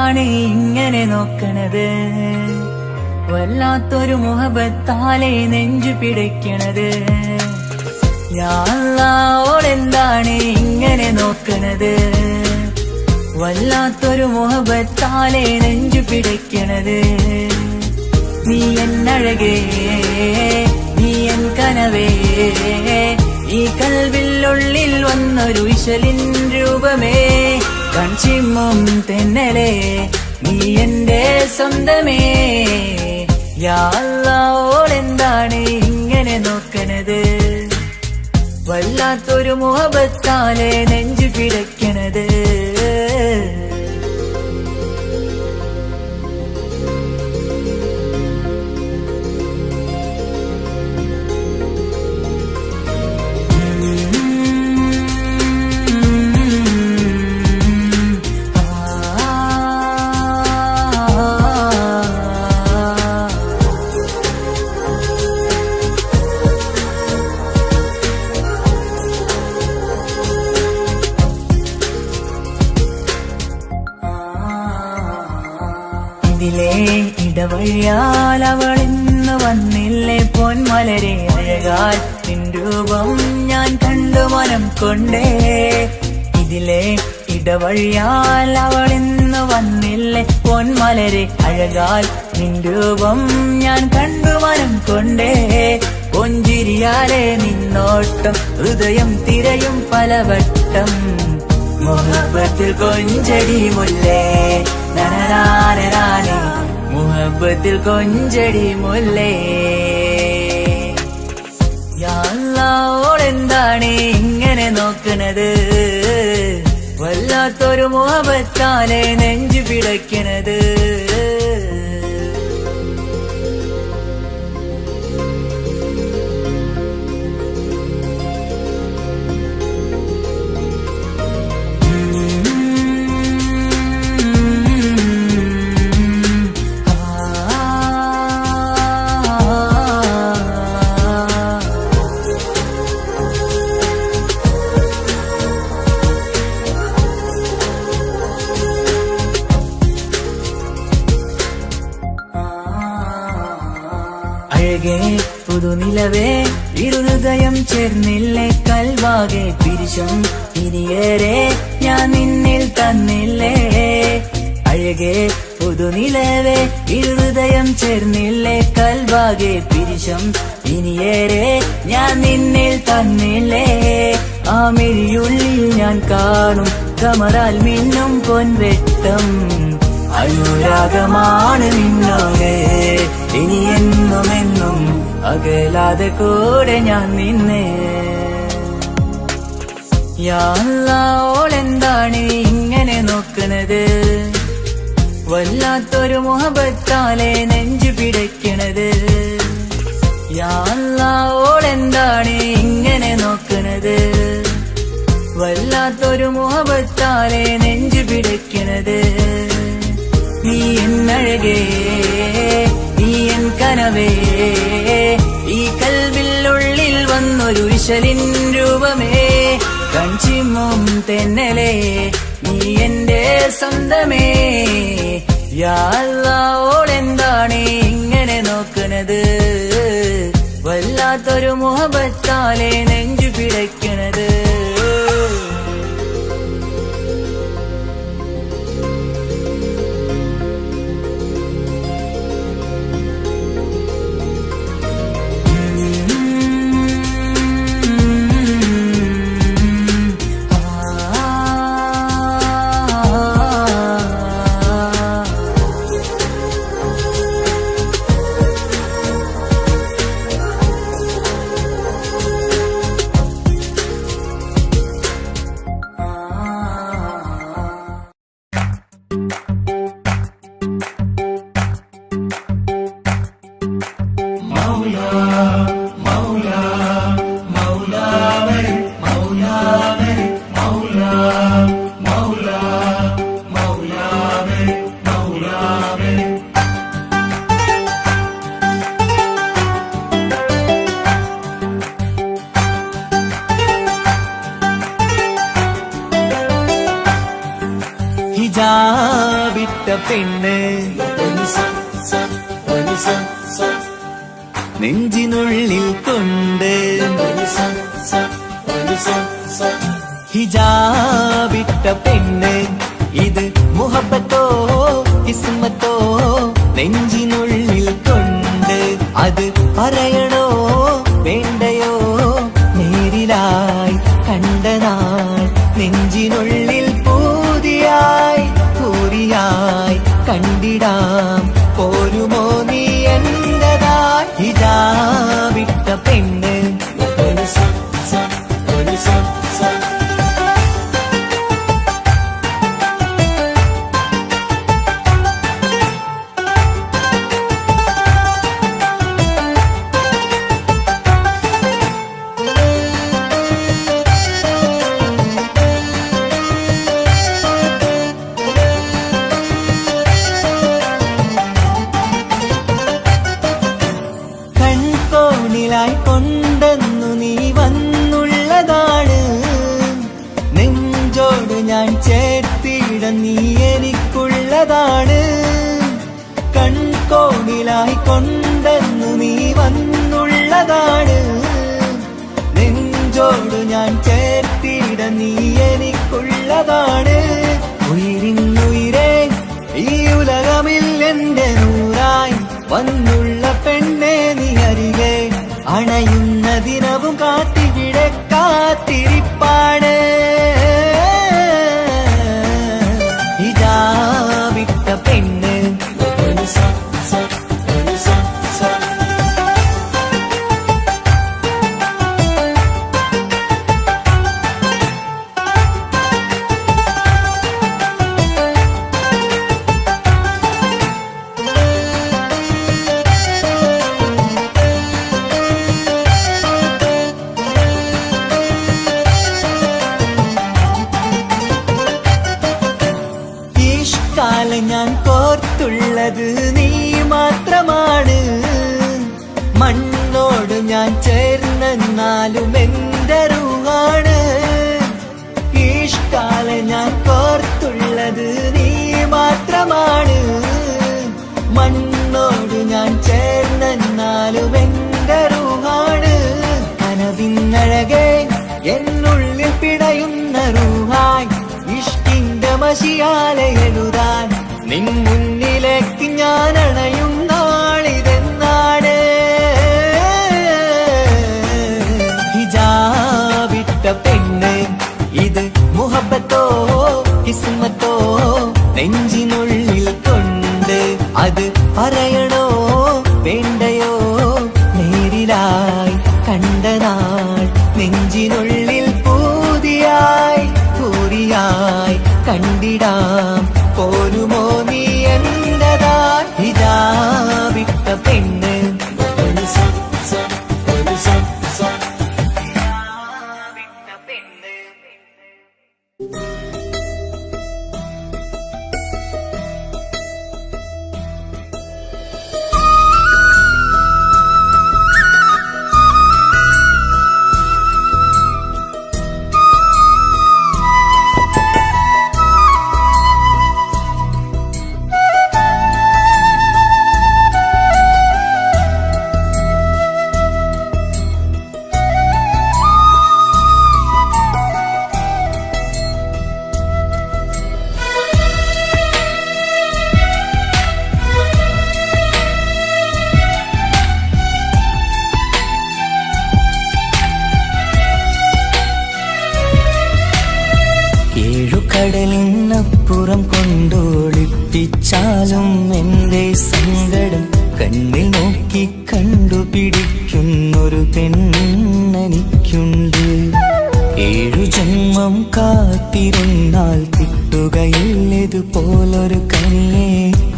A: എന്താണ് ഇങ്ങനെ നോക്കണത്? വല്ലാത്തൊരു മുഹബത്താലെ നെഞ്ചു പിടയ്ക്കണത്. യാ അല്ലാഹ് എന്താണ് ഇങ്ങനെ നോക്കണത്? വല്ലാത്തൊരു മുഹബത്താലെ നെഞ്ചു പിടയ്ക്കണത്. നീ എന്നഴകേ, നീ എൻ കനവേ, ഈ കൽവിനുള്ളിൽ വന്നൊരു ഇശലിൻ രൂപമേ, കൺചിമ്മും തെന്നലേ, നീ എന്റെ സ്വന്തമേ. യാ അല്ലാഹ് എന്താണ് ഇങ്ങനെ നോക്കണത്? വല്ലാത്തൊരു മുഹബത്താലെ നെഞ്ചു പിടയ്ക്കണത്. ഇതിലെ ഇടവഴിയാൽ അവളിന്ന് വന്നില്ലേ പൊന്മലരെ, അഴകാൽ നിൻ രൂപം ഞാൻ കണ്ടു മനം കൊണ്ടേ. ഇതിലെ ഇടവഴിയാൽ അവളിന്ന് വന്നില്ലേ പൊന്മലരെ, അഴകാൽ നിൻ രൂപം ഞാൻ കണ്ടു മനം കൊണ്ടേ. പൊഞ്ചിരിയാലെ നിന്നോട്ടം ഹൃദയം തിരയും പലവട്ടം, മുഹബത്തിൽ കൊഞ്ചടി മുല്ലേ നനനാനേ, മുഹബത്തിൽ കൊഞ്ചടി മുല്ലേ. യാ അല്ലാഹ് എന്താണ് ഇങ്ങനെ നോക്കണത്? വല്ലാത്തൊരു മുഹബത്താലെ നെഞ്ചു പിടയ്ക്കണത്. അഴകേ പുതുനിലവേ, ഇരുഹൃദയം ചേർന്നില്ലേ കൽവാകെ പിരിശം ഇനിയേറെ ഞാൻ നിന്നിൽ തന്നില്ലേ. അഴകേ പുതുനിലവേ, ഇരുഹൃദയം ചേർന്നില്ലേ കൽവാകെ പിരിശം ഇനിയേറെ ഞാൻ നിന്നിൽ തന്നില്ലേ. ആ മിഴിയുള്ളിൽ ഞാൻ കാണും കമറാൽ മിന്നും പൊൻവെട്ടം, അനുരാഗമാണ് നിന്നോട് ഇനി എന്നുമെന്നും അകലാതെ കൂടെ ഞാൻ നിന്നെ. യാ അല്ലാഹ് എന്താണ് ഇങ്ങനെ നോക്കണത്? വല്ലാത്തൊരു മുഹബത്താലെ നെഞ്ചു പിടയ്ക്കണത്. യാ അല്ലാഹ് എന്താണ് ഇങ്ങനെ നോക്കണത്? വല്ലാത്തൊരു മുഹബത്താലെ നെഞ്ചു പിടയ്ക്കണത്. നീ എന്നഴകേ, നീ എൻ കനവേ, ഈ കൽവിനുള്ളിൽ വന്നൊരു ഇശലിൻ രൂപമേ, കൺചിമ്മും തെന്നലേ, നീ എന്റെ സ്വന്തമേ. യാ അല്ലാഹ് എന്താണ് ഇങ്ങനെ നോക്കണത്? വല്ലാത്തൊരു മുഹബത്താലെ നെഞ്ചു പിടയ്ക്കണത്. പെണ്ണ് നെഞ്ചിനുള്ളിൽ കൊണ്ട് ഹിജാബിട്ട പെണ്ണ് ഇത് മുഹബത്തോ കിസ്മത്തോ നെഞ്ചിനുള്ളിൽ കൊണ്ട് അത് പറയണോ വേണ്ടയോ നേരിലായി കണ്ട നാൾ നെഞ്ചിനുള്ളിൽ പൂതിയായി പൂരിയായി കണ്ടിടാം പോരുമോ നീ എന്നതായി ഹിജാബിട്ട പെണ്ണ് കൊണ്ടെന്നു നീ വന്നുള്ളതാണ് നെഞ്ചോട് ഞാൻ ചേർത്തിട നീ എനിക്കുള്ളതാണ് കൺകോണിലായി കൊണ്ടെന്നു നീ വന്നുള്ളതാണ് നെഞ്ചോട് ഞാൻ ചേർത്തിട നീ എനിക്കുള്ളതാണ് ഉയിരിന്നുയിരേ ഈ ഉലകമിൽ എന്റെ നൂറായി വന്നുള്ള പെണ്ണെ നീ അരികെ അണയുന്ന ദിനവും കാത്തിവിടെ കാത്തിരിപ്പാണ് ഹിജാബിട്ട പെണ്ണ് ഞാൻ കോർത്തുള്ളത് നീ മാത്രമാണ് മണ്ണോട് ഞാൻ ചേർന്നെന്നാലും എന്റെ റൂഹാണ് ഇഷ്കാല ഞാൻ കോർത്തുള്ളത് നീ മാത്രമാണ് മണ്ണോട് ഞാൻ ചേർന്നെന്നാലും എന്റെ റൂഹാണ് കനവിന്നഴകെ എന്നുള്ളിൽ പിടയുന്ന റൂഹായി ഇഷ്കിന്റെ മഷിയാലെ എഴുതാൻ നിൻ മുന്നിലേക്ക് ഞാൻ അണയും നാളിതെന്നാണ് ഹിജാബിട്ട പെണ്ണ് ഇത് മുഹബത്തോ കിസ്മത്തോ നെഞ്ചിനുള്ളിൽ കൊണ്ട് അത് പറയണോ വേണ്ടയോ നേരിലായി കണ്ട നാൾ നെഞ്ചിനുള്ളിൽ പൂതിയായി പൂരിയായി കണ്ടിടാം പോരുമോ നീ എന്നതായി ഹിജാബിട്ട പെണ്ണ് കടലിനപ്പുറം കൊണ്ടോളിപ്പിച്ചാലും എന്റെ സങ്കടം കണ്ണിൽ നോക്കി കണ്ടുപിടിക്കുന്നൊരു പെണ്ണെനിക്കുണ്ട് 7 ജന്മം കാത്തിരുന്നാൽ കിട്ടുകയില്ലതുപോലൊരു കനിയെ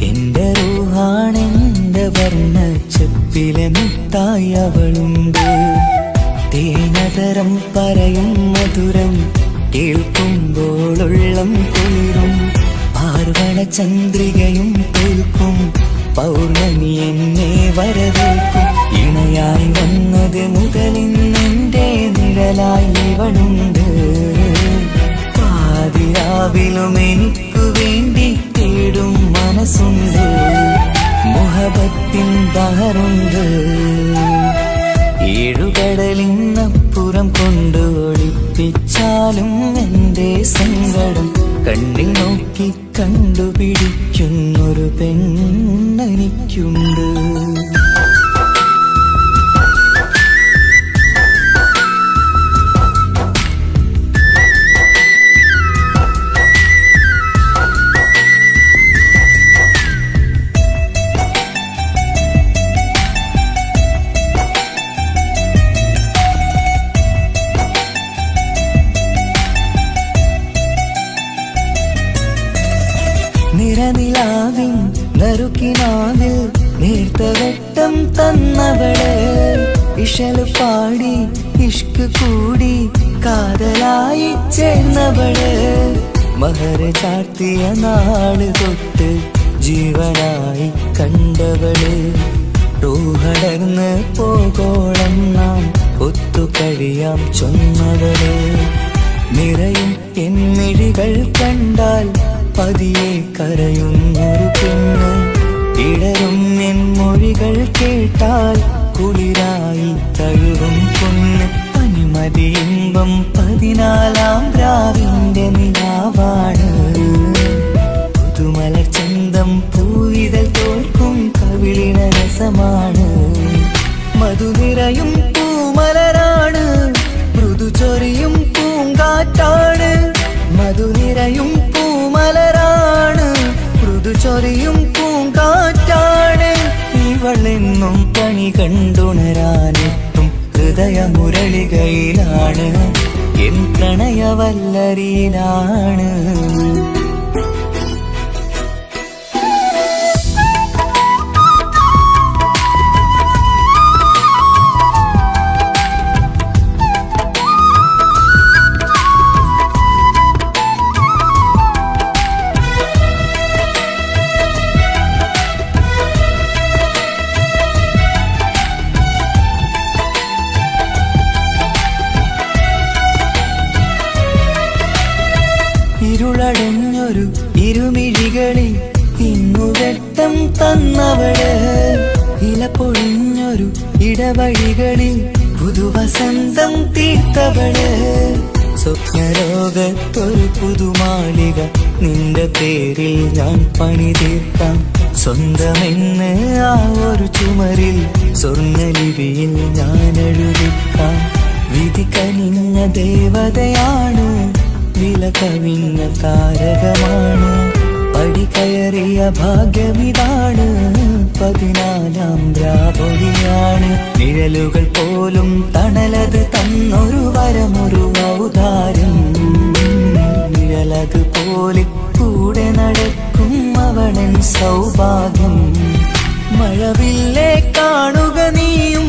A: എന്റെ റൂഹാണെന്റെ വർണ്ണച്ചപ്പിലെ മുത്തായി അവളുണ്ട് തേനതരം പറയും മധുരം കേൾക്കുമ്പോളുള്ളം കുളിരും പാർവണ ചന്ദ്രികയും കേൾക്കും പൗർണമി എന്നെ വരവേൽക്കും ഇണയായി വന്നത് മുതലിന്നെന്റെ നിഴലായി ഇവളുണ്ട് പാതിരാവിലും എനിക്കു വേണ്ടി തേടും മനസ്സുണ്ട്, മുഹബത്തിൻ ബഹറുണ്ട്. ഏഴുകടലിനപ്പുറം കൊണ്ട് ഒളിപ്പിച്ചാലും എന്റെ സങ്കടം കണ്ണിൽ നോക്കി കണ്ടുപിടിക്കുന്നൊരു പെണ്ണെനിക്കുണ്ട്. നിറനിലാവിൻ നറുക്കിനാവിൽ നേർത്ത വെട്ടം തന്നവള്, ഇഷല് പാടി ഇഷ്ക് കൂടി കാതലായി ചേർന്നവള്, മഹർ ചാർത്തിയ നാള് തൊട്ട് ജീവനായി കണ്ടവള്, റൂഹടർന്ന് പോകോളം നാം ഒത്തു കഴിയാം ചൊന്നവള്. നിറയും എന്നിഴികൾ കണ്ടാൽ പതിയെ കരയുന്നൊരു പെണ്ണ്, ഇടരും എൻ മൊഴികൾ കേട്ടാൽ കുളിരായി തഴുകും പൊന്ന്. പനിമതി ഇമ്പം 14-ാം രാവിന്റെ നിലാവാണ്, പുതുമല ചന്തം പൂവിതൽ തോൽക്കും കവിളിന രസമാണ്. മധുനിറയും പൂമലരാണ്, മൃദു ചൊരിയും പൂങ്കാറ്റാണ്. മധുനിറയും പൂമലരാണ്, മൃദു ചൊരിയും പൂങ്കാറ്റാണ്. ഇവളെന്നും പണി കണ്ടുണരാനെത്തും ഹൃദയമുരളികയിലാണ്, എൻ പ്രണയവല്ലരിയിലാണ്. ഇരുളടഞ്ഞൊരു ഇരുമിഴികളിൽ ഇന്നു വെട്ടം തന്നവള്, ഇല പൊഴിഞ്ഞൊരു ഇടവഴികളിൽ പുതുവസന്തം തീർത്തവള്. സ്വപ്നലോകത്തൊരു പുതുമാളിക നിന്റെ പേരിൽ ഞാൻ പണി തീർക്കാം, സ്വന്തമെന്ന് ആ ഒരു ചുമരിൽ സ്വർണ്ണലിപിയിൽ ഞാൻ എഴുതിക്കാം. വിധി കനിഞ്ഞ ദേവതയാണ്, വില കവിഞ്ഞ താരകമാണ്, പടി കയറിയ ഭാഗ്യമിതാണ്, 14-ാം രാപൊലിയാണ്. നിഴലുകൾ പോലും തണലത് തന്നൊരു വരമൊരു ഔദാര്യം, നിഴലത് പോലെ കൂടെ നടക്കും അവളൻ സൗഭാഗ്യം. മഴവില്ലേ കാണുക നീയും,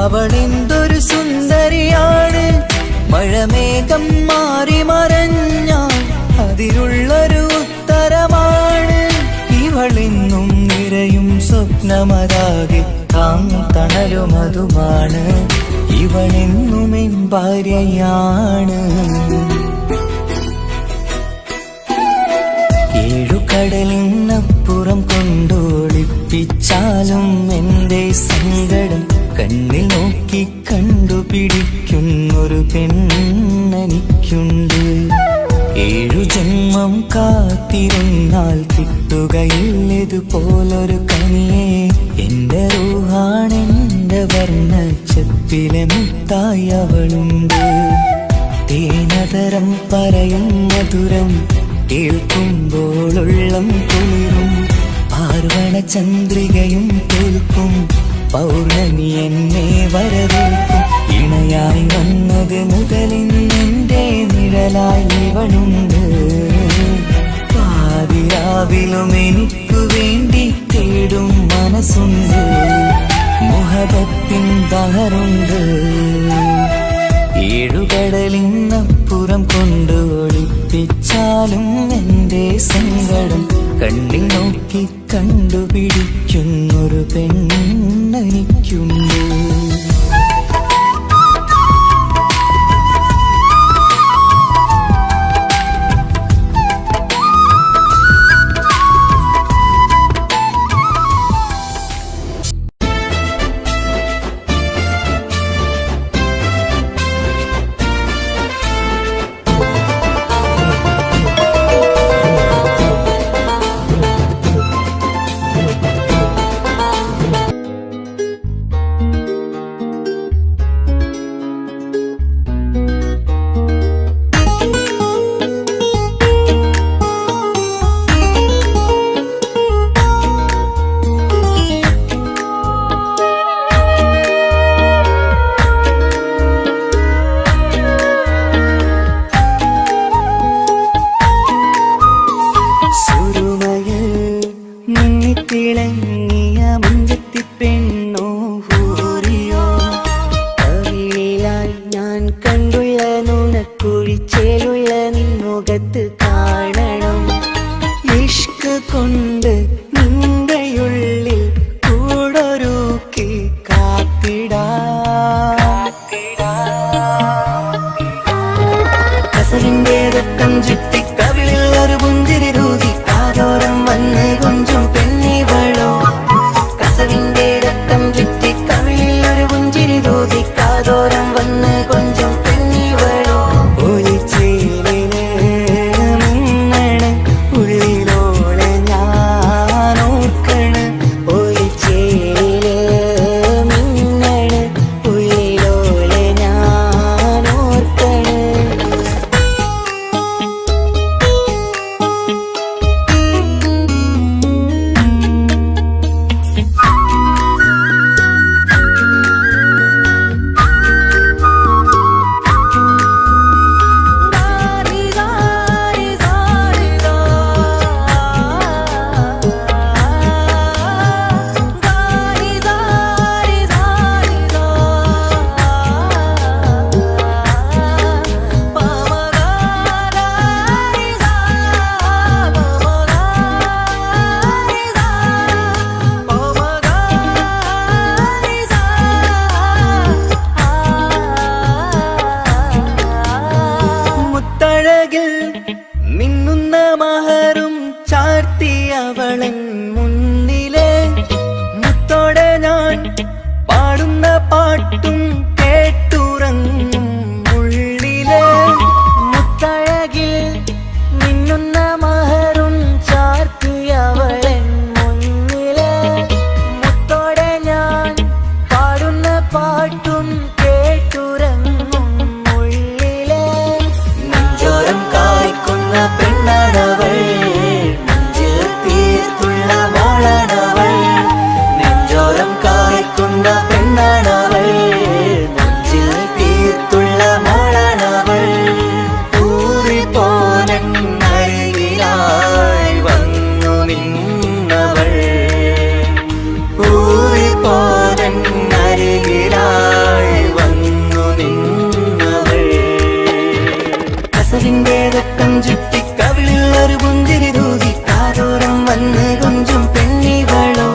A: അവളെന്തൊരു സുന്ദരിയാണ്. മഴമേഘം മാറി മറഞ്ഞാൽ അതിലുള്ളൊരു ഉത്തരമാണ്. ഇവളെന്നും നിറയും സ്വപ്നമതാകെ താങ്ങും തണലുമതുമാണ്. ഇവളെന്നും എൻ ഭാര്യയാണ്. ഏഴുകടലിനപ്പുറം കൊണ്ടോളിപ്പിച്ചാലും എന്റെ സങ്കടം കണ്ണിൽ നോക്കി കണ്ടുപിടിക്കുന്നൊരു പെണ്ണെനിക്കുണ്ട്. 7 ജന്മം കാത്തിരുന്നാൽ കിട്ടുകയില്ലതുപോലൊരു കനിയെ, എന്റെ റൂഹാണെന്റെ വർണ്ണച്ചപ്പിലെ മുത്തായി അവളുണ്ട്. തേനതരം പറയും മധുരം കേൾക്കുമ്പോളുള്ളം കുളിരും, പാർവണ ചന്ദ്രികയും തോൽക്കും പൗർണമി എന്നെ വരവേൽക്കും. ഇണയായി വന്നത് മുതലിന്നെന്റെ നിഴലായി ഇവളുണ്ട്. പാതിരാവിലും എനിക്കു വേണ്ടി തേടും മനസ്സുണ്ട്, മുഹബത്തിൻ ബഹറുണ്ട്. ഏഴുകടലിനപ്പുറം കൊണ്ട് ഒളിപ്പിച്ചാലും എന്റെ സങ്കടം കണ്ണിൽ നോക്കി കണ്ടുപിടിക്കുന്നൊരു പെണ്ണെനിക്കുണ്ട്. ചുറ്റി കവിളിൽ ഒരു പുഞ്ചിരി തൂകി കാതോരം വന്ന് കൊഞ്ചും പെണ്ണിവളോ കസവിന്റെ രക്തം ചുറ്റി കവിളിൽ ഒരു പുഞ്ചിരി തൂകി കാതോരം വന്ന് കൊഞ്ചും പെണ്ണിവളോ ഒളിച്ചേലിന് മിന്നണ് ഉള്ളിലോളെ ഞാൻ ഓർക്കണ് ഒളിച്ചേലില് മിന്നണ് ഉള്ളിലോളെ ഞാൻ ഓർക്കണ് മുത്തഴകിൽ മിന്നുന്ന മഹറും ചാർത്തിയവളൻ മുന്നിലെ മുത്തോടെ ഞാൻ പാടുന്ന പാട്ടും കേട്ടുറങ്ങും ഉള്ളിലെ മുത്തഴകിൽ മിന്നുന്ന മഹറും ചാർത്തിയവളൻ മുന്നിലെ മുത്തോടെ ഞാൻ പാടുന്ന പാട്ടും കേട്ടുറങ്ങും ഉള്ളിലെ നെഞ്ചോരം കായ്ക്കുന്ന പെണ്ണാണവൾ നെഞ്ചിൽ തീർത്തുള്ള മോളാണവൾ നെഞ്ചോരം കായ്ക്കുന്ന പെണ്ണാണവൾ നെഞ്ചിൽ തീർത്തുള്ള മോളാണവൾ ഊറിപ്പോനൻ അരികിലായി വന്നു നിന്നവൾ ഊറിപ്പോനൻ അരികിലായി വന്നു നിന്നവൾ കസവിന്റെ രക്തം ചുറ്റി കവിളിൽ ഒരു പുഞ്ചിരി തൂകി കാതോരം വന്ന് കൊഞ്ചും പെണ്ണിവളോ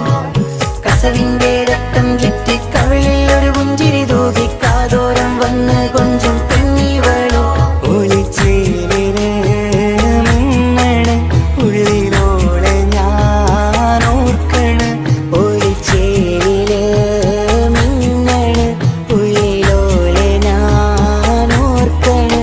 A: കസവിന്റെ രക്തം ചുറ്റി കവിളിൽ ഒരു പുഞ്ചിരി തൂകി കാതോരം വന്ന് കൊഞ്ചും പെണ്ണിവളോ ഒളിച്ചേലിന് മിന്നണ് ഉള്ളിലോളെ ഞാൻ ഓർക്കണ് ഒളിച്ചേലില് മിന്നണ് ഉള്ളിലോളെ ഞാൻ ഓർക്കണ്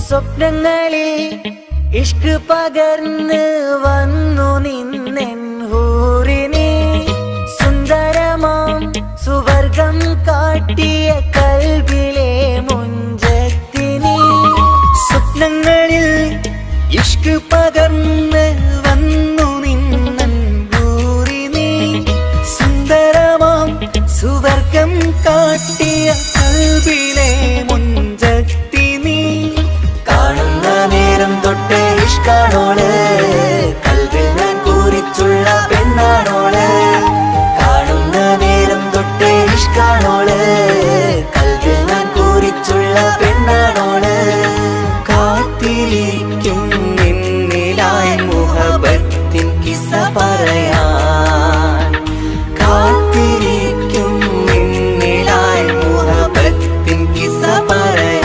A: സ്വപ്നങ്ങളിൽ ഇഷ്ക് പകർന്ന് വന്നു നിന്നെൻ ഹൂറിനെ സുന്ദരമാം സുവർഗം കാട്ടിയ കൽബിലെ മുഞ്ചത്തിനെ സ്വപ്നങ്ങളിൽ ഇഷ്ക് പകർന്ന് വന്നു നിന്നെൻ ഹൂറിനെ സുന്ദരമാം സുവർഗം കാട്ടിയ കൽബിലെ മുഞ്ചത്തിനെ കാണുന്ന നേരം തൊട്ട് ഇഷ്കാണോള് കൽവിൽ ഞാൻ കൂറിച്ചുള്ള പെണ്ണാണോള് കാണുന്ന നേരം തൊട്ട് ഇഷ്കാണോള് കൽവിൽ ഞാൻ കൂറിച്ചുള്ള പെണ്ണാണോള് കാത്തിരിക്കും നിന്നിലായി മുഹബത്തിൻ കിസ്സ പറയാൻ കാത്തിരിക്കും നിന്നിലായി മുഹബത്തിൻ കിസ്സ പറയാൻ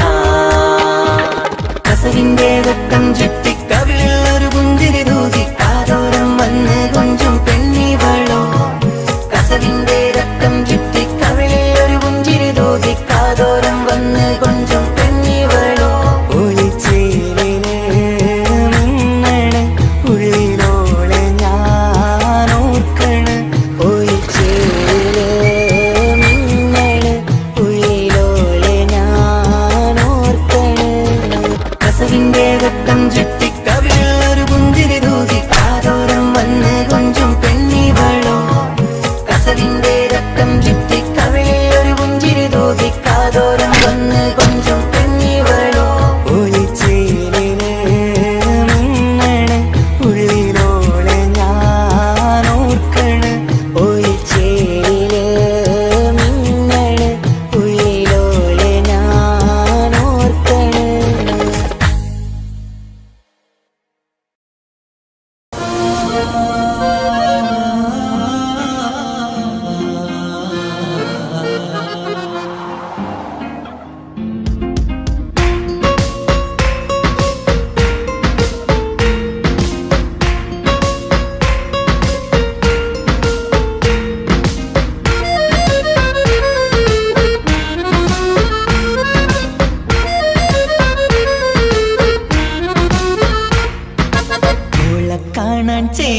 A: കസവിന്റെ രക്തം ചുറ്റി കവിളിൽ ഒരു പുഞ്ചിരി തൂകി കാതോരം വന്ന് കൊഞ്ചും പെണ്ണിവളോ കസവിന്റെ രക്തം ചുറ്റി കവിളിൽ ഒരു പുഞ്ചിരി തൂകി കാതോരം വന്ന് കൊഞ്ചും പെണ്ണിവളോ ഒളിച്ചേലിന് മിന്നണ് ഉള്ളിലോളെ ഞാൻ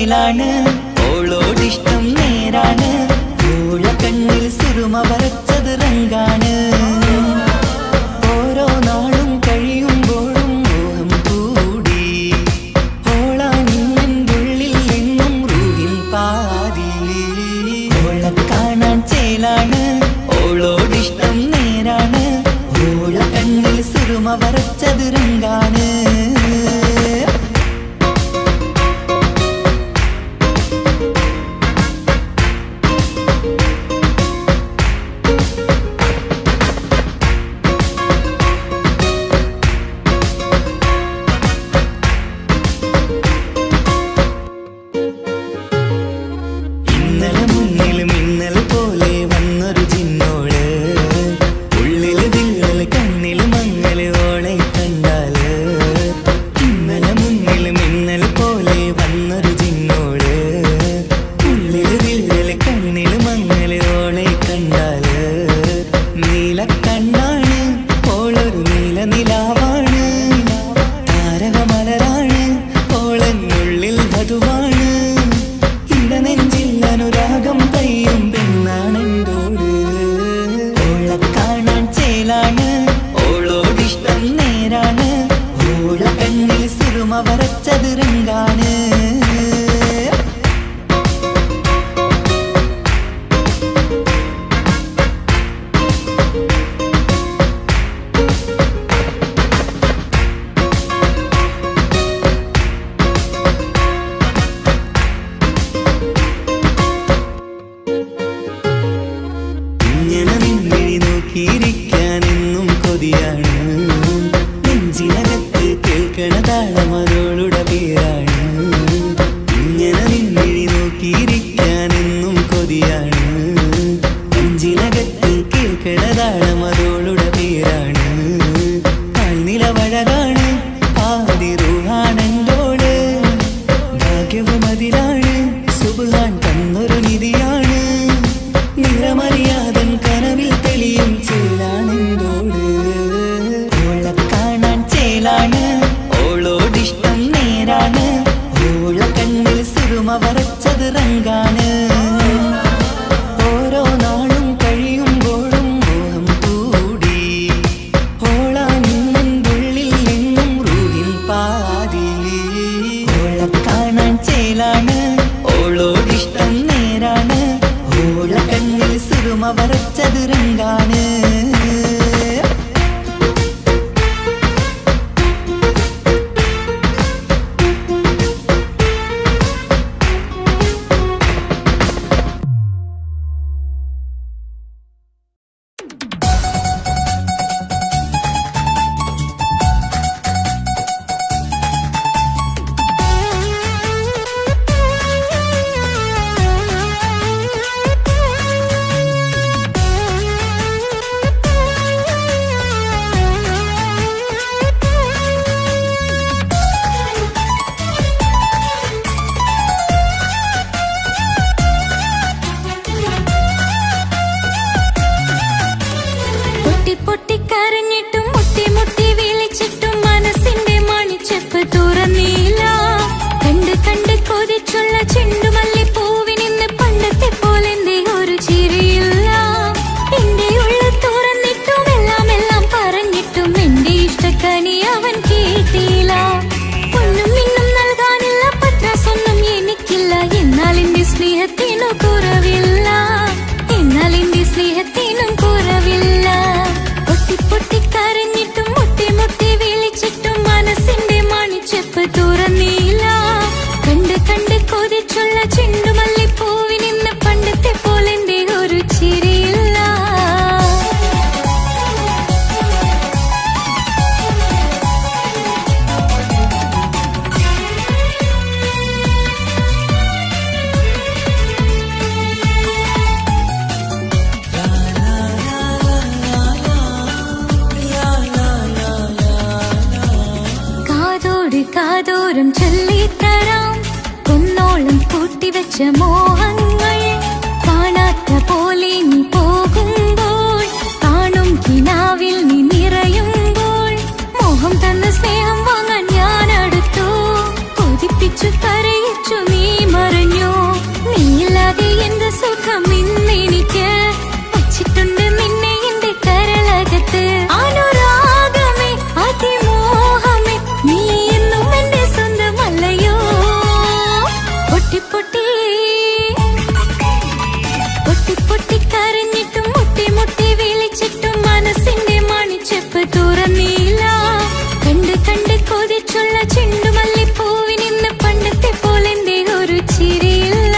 A: ചേലാണ് ഓളോടിഷ്ടം നേരാണ് ഓള കണ്ണിൽ സുറുമ വരച്ചത് റങ്കാണ് ഓരോ നാളും കഴിയുമ്പോഴും മോഹം കൂടി ഓളാനിന്നുള്ളിൽ എന്നും റൂഹിൻ പാതി ഓള കാണാൻ ചേലാണ് ഓളോടിഷ്ടം നേരാണ് ഓള കണ്ണിൽ സുറുമ വരച്ചത് റങ്കാണ് ഓളോടിഷ്ടം നേരാണ് ഓള കണ്ണിൽ സുറുമ വരച്ചത് റങ്കാണ് നോക്കിയിരിക്കാനെന്നും കൊതിയാണ് നെഞ്ചിനകത്ത് കേൾക്കണ താളമരോളുടെ പേരാണ് ഇങ്ങനെ നിന്നിഴി നോക്കിയിരിക്കാനെന്നും കൊതിയാണ് നെഞ്ചിനകത്ത് കേൾക്കണ താളമരോളുടെ പേരാണ് കാൽനിലവഴകാണ് പാതി റൂഹാണെന്തോട് ഭാഗ്യവും അതിലാണ് സുബ്ഹാൻ തന്നൊരു നിധിയാണ് നിറമറിയാതൻ കനവിൽ തെളിയും ചേലാണെന്തോട് ഓള കാണാൻ ചേലാണ് ഓളോടിഷ്ടം നേരാണ് ഓള കണ്ണിൽ സുറുമ വരച്ചത് റങ്കാണ് ഓരോ നാളും കഴിയുമ്പോഴും മോഹം കൂടി ഓളാനിന്നുള്ളിൽ എന്നും റൂഹിൻ പാതി ഓള കാണാൻ ചേലാണ് ഓളോടിഷ്ടം നേരാണ് ഓള കണ്ണിൽ സുറുമ വരച്ചത് റങ്കാണ്
B: പൊട്ടിക്കരഞ്ഞിട്ടും മുട്ടി മുട്ടി വിളിച്ചിട്ടും മനസ്സിന്റെ മണിച്ചെപ്പ് തുറന്നില്ല കണ്ട് കണ്ട് കൊതിച്ചുള്ള ചെണ്ടുമല്ലി പൂവിനിന്ന് പണ്ടത്തെ പോലെ ഒരു ചിരിയില്ല എന്റെ ഉള്ളിൽ തുറന്നിട്ടും എല്ലാം പറഞ്ഞിട്ടും എന്റെ ഇഷ്ടക്കനി അവൻ കേട്ടില്ല ഒന്നും ഇന്നും നൽകാനില്ല പത്രാസൊന്നും എനിക്കില്ല എന്നാൽ എന്റെ സ്നേഹത്തിനു കുറവില്ല എന്നാൽ എന്റെ സ്നേഹത്തിനും കുറവില്ല പൊട്ടിക്കരഞ്ഞിട്ടും മുട്ടി മുട്ടി വിളിച്ചിട്ടും മനസ്സിന്റെ മണിച്ചെപ്പ് തുറന്നില്ല കണ്ട് കണ്ട് കൊതിച്ചുള്ള ചെണ്ടുമല്ലി പൂവിനിന്ന് പണ്ടത്തെ പോലെ ഒരു ചിരിയില്ല കാതോരം ചൊല്ലിത്തരാം കുന്നോളം കൂട്ടിവെച്ച മോഹങ്ങൾ കാണാത്ത പോലെ നീ പോകുമ്പോൾ കാണും കിനാവിൽ നീ നിറയുമ്പോൾ മോഹം തന്ന സ്നേഹം വാങ്ങാൻ ഞാൻ അടുത്തു കൊതിപ്പിച്ചു കരയിച്ചു നീ പൊട്ടി പൊട്ടി പൊട്ടി കരഞ്ഞിട്ടും മുട്ടി മുട്ടി വിളിച്ചിട്ടും മനസ്സിന്റെ മണിച്ചെപ്പ് തുറന്നില്ല. കണ്ട് കണ്ട് കൊതിച്ചുള്ള ചെണ്ടുമല്ലിപ്പൂവിനിന്ന് പണ്ടത്തെ പോലെന്തേ ഒരു ചിരിയില്ല.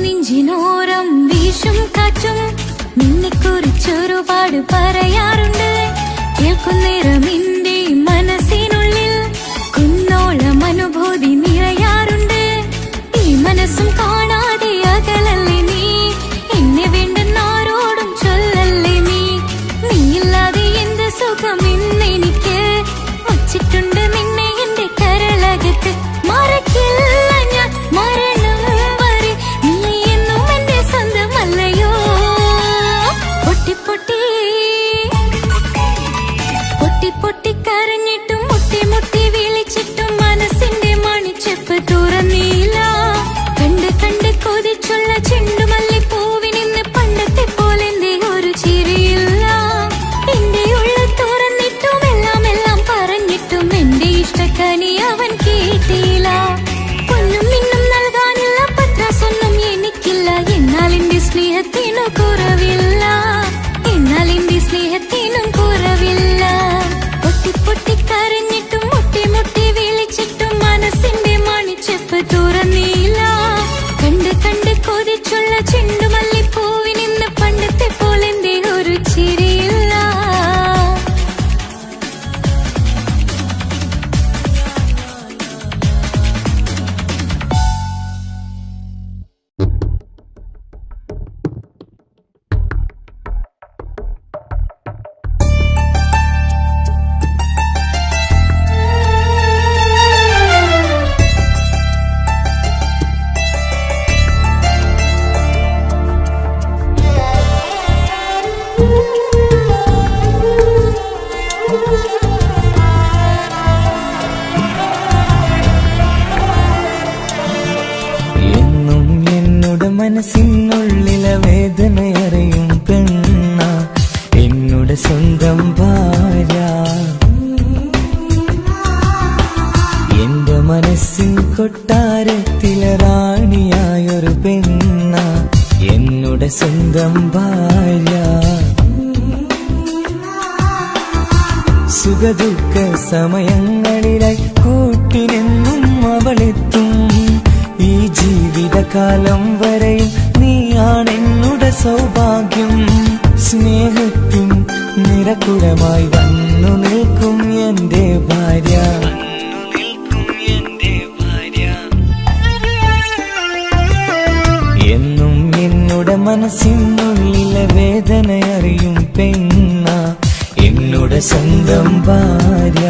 B: നെഞ്ചിനോരം വീശും കാറ്റും നിന്നെക്കുറിച്ചൊരുപാട് പറയാറുണ്ട്. കേൾക്കുന്നേരം എന്റെ മനസ്സിനുള്ളിൽ കുന്നോളം അനുഭൂതി നിറയാറുണ്ട്. ഈ മനസ്സും കാണാതെ അകലല്ലേ നീ, എന്നെ വേണ്ടെന്നാരോടും ചൊല്ലല്ലേ നീ. നീയില്ലാതെ എന്ത് സുഖം ഇന്നെനിക്ക്, വച്ചിട്ടുണ്ട് നിന്നെ എന്റെ കരളകത്ത്. മറക്കില്ല ഞാൻ മരണം വരെ, നീ എന്നും എന്റെ സ്വന്തമല്ലയോ. പൊട്ടി പൊട്ടി പൊട്ടി പൊട്ടി കരഞ്ഞിട്ടും മുട്ടി മുട്ടി വിളിച്ചിട്ടും മനസ്സിന്റെ മണിച്ചെപ്പ് തുറന്നില്ല. കണ്ട് കണ്ട് കൊതിച്ചുള്ള ചെണ്ടുമല്ലിപ്പൂവിനിന്ന് പണ്ടത്തെ പോലെന്തേ ഒരു ചിരിയില്ല. എന്റെ ഉള്ളിൽ തുറന്നിട്ടും എല്ലാം എല്ലാം പറഞ്ഞിട്ടും എന്റെ ഇഷ്ടക്കനി അവൻ കേട്ടില്ല. പൊന്നും മിന്നും നൽകാനില്ല, പത്രാസൊന്നും എനിക്കില്ല. എന്നാൽ എന്റെ സ്നേഹത്തിനു കുറവില്ല, എന്നാൽ എന്റെ സ്നേഹത്തിനും കുറവില്ല. പൊട്ടി പൊട്ടി കരഞ്ഞിട്ടും മുട്ടി മുട്ടി വിളിച്ചിട്ടും മനസ്സിന്റെ മണിച്ചെപ്പ് തുറന്നില്ല. കണ്ട് കണ്ട് കൊതിച്ചുള്ള ചെണ്ടുമല്ലിപ്പൂവിനിന്ന് പണ്ടത്തെ പോലെന്തേ ഒരു ചിരിയില്ല.
A: എന്നും എന്നോട് മനസ്സിനുള്ളിലെ വേദനയറിയും പെണ്ണ, എന്നോട് സ്വന്തം ഭാര്യ. എന്റെ മനസ്സിൻ കൊട്ടാരത്തിലെ റാണിയായൊരു പെണ്ണ, എന്നോട് സ്വന്തം ഭാര്യ. സുഖദുഃഖ സമയങ്ങളിലായി കൂട്ടിനെന്നും അവളെത്തും. ഈ ജീവിതകാലം വരെയും നീയാണെന്നുടെ സൗഭാഗ്യം. സ്നേഹത്തിൻ നിറകുടമായി വന്നു നിൽക്കും എന്റെ ഭാര്യ. എന്നും എന്നോട് മനസ്സിനുള്ളിലെ വേദനയറിയും പെണ്ണ, എന്നോട് സ്വന്തം ഭാര്യ.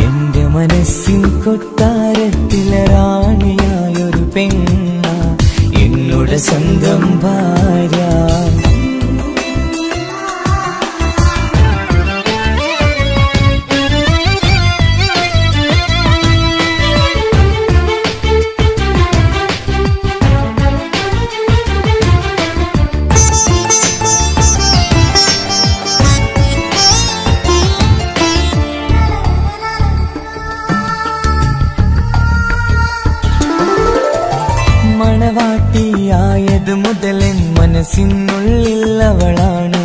A: എന്റെ മനസ്സിൻ കൊട്ടാരത്തിലെ റാണിയായൊരു പെണ്ണ, എന്നോട് സ്വന്തം ഭാര്യ. മണവാട്ടിയായത് മുതലൻ മനസ്സിനുള്ളിൽ അവളാണ്.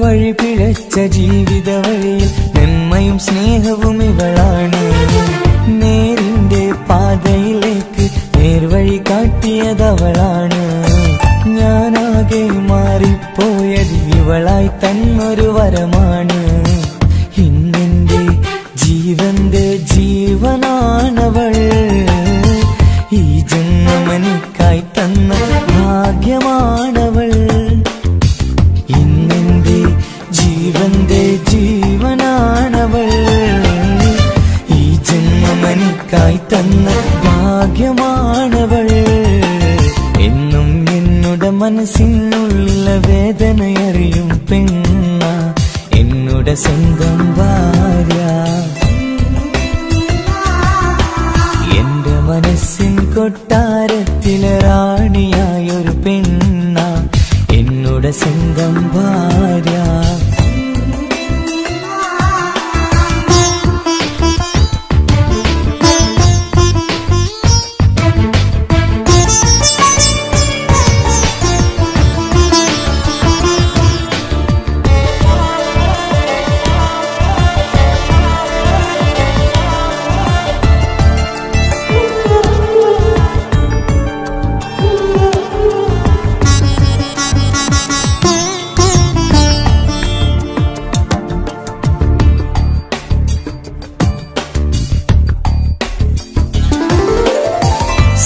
A: വഴി പിഴച്ച ജീവിത വഴിയിൽ നന്മയും സ്നേഹവും ഇവളാണ്. നേരിന്റെ പാതയിലേക്ക് നേർവഴി കാട്ടിയതവളാണ്. ഞാനാകെ മാറിപ്പോയത് ഇവളായി തന്നൊരു വരമാണ്. ഇന്നെന്റെ ജീവന്റെ ജീവനാണവൾ. ഈ ജന്മമെനിക്കായി തന്ന ഭാഗ്യമാണവൾ. ഇന്നെന്റെ ജീവന്റെ ജീവനാണവൾ. ഈ ജന്മമെനിക്കായി തന്ന ഭാഗ്യമാണവൾ. എന്നും എന്നോട് മനസ്സിനുള്ളിലെ വേദനയറിയും പെണ്ണ, എന്നുടെ സ്വന്തം ഭാര്യ. എന്റെ മനസ്സിൻ കൊട്ടാരത്തിലെ റാണിയായൊരു പെണ്ണ എന്നുടെ സ്വന്തം ഭാര്യ.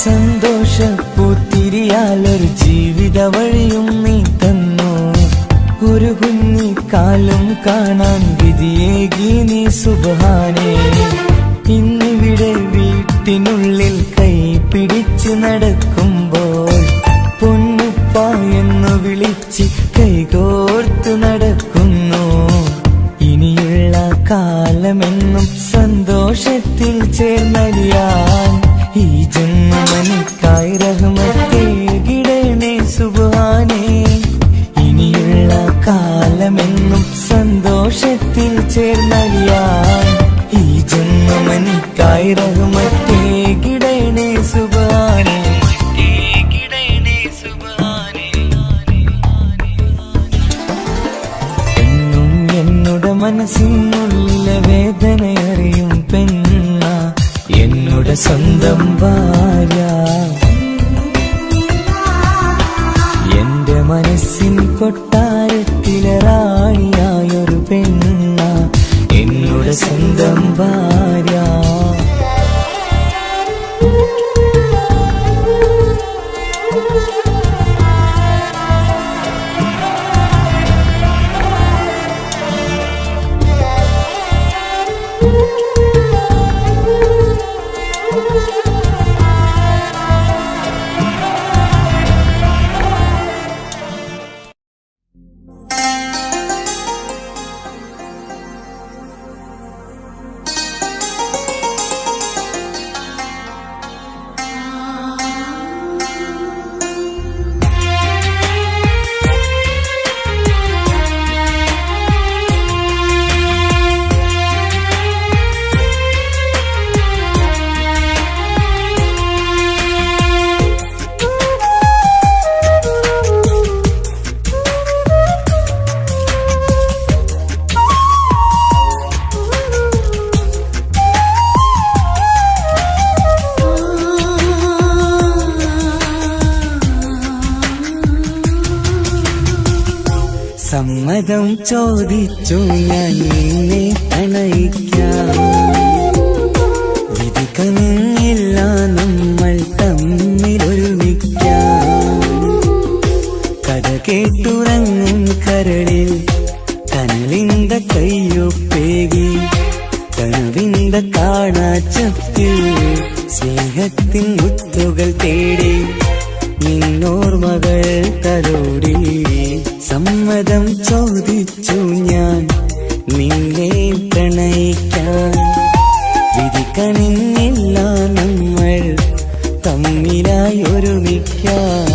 A: സന്തോഷപ്പൂത്തിരിയാലൊരു ജീവിത വഴിയും നീ തന്നു. ഒരു കുഞ്ഞിക്കാലും കാണാൻ വിധിയേകി നീ സുബ്ഹാനേ. ഇന്നിവിടെ വീട്ടിനുള്ളിൽ കൈ പിടിച്ച് നടക്കുമ്പോൾ പൊന്നുപ്പ എന്നു വിളിച്ച് കൈകോർത്ത് നടക്കുന്നു. ഇനിയുള്ള കാലമെന്നും സന്തോഷത്തിൽ ചേർന്നലിയാൻ ഈ ജന്മനിക്കായി റഹ്മത്തേകിടണേ സുബ്ഹാനേ. ഇനിയുള്ള കാലമെന്നും സന്തോഷത്തിൽ ചേർന്നലിയാൻ ഈ ജന്മനിക്കായി റഹ്മത്തേകിടണേ സുബ്ഹാനേ. എന്നും എന്നുടെ മനസ്സിനുള്ളിലെ വേദനയറിയും പെണ്ണ എന്നുടെ സ്വന്തം ഭാര്യ. എന്റെ മനസ്സിൻ കൊട്ടാരത്തിലെ റാണിയായൊരു പെണ്ണ എന്നുടെ സ്വന്തം ഭാര്യ. സമ്മതം ചോദിച്ചു ഞാൻ നിന്നെ പ്രണയിക്കാം. വിധി കനിഞ്ഞില്ല നമ്മൾ തമ്മിലൊരുമിക്കാം. കഥ കേട്ടുറങ്ങും കരളിൽ കനലിന്റെ കയ്യൊപ്പേകി കനവിന്റെ കാണാച്ചത്തിൽ സ്നേഹത്തിൻ മുത്തുകൾ തേടി നിന്നോർമകൾ തലോടി. സമ്മതം ചോദിച്ചു ഞാൻ നിന്നെ പ്രണയിക്കാൻ. വിധി കനിഞ്ഞില്ല നമ്മൾ തമ്മിലായി ഒരുമിക്കാം.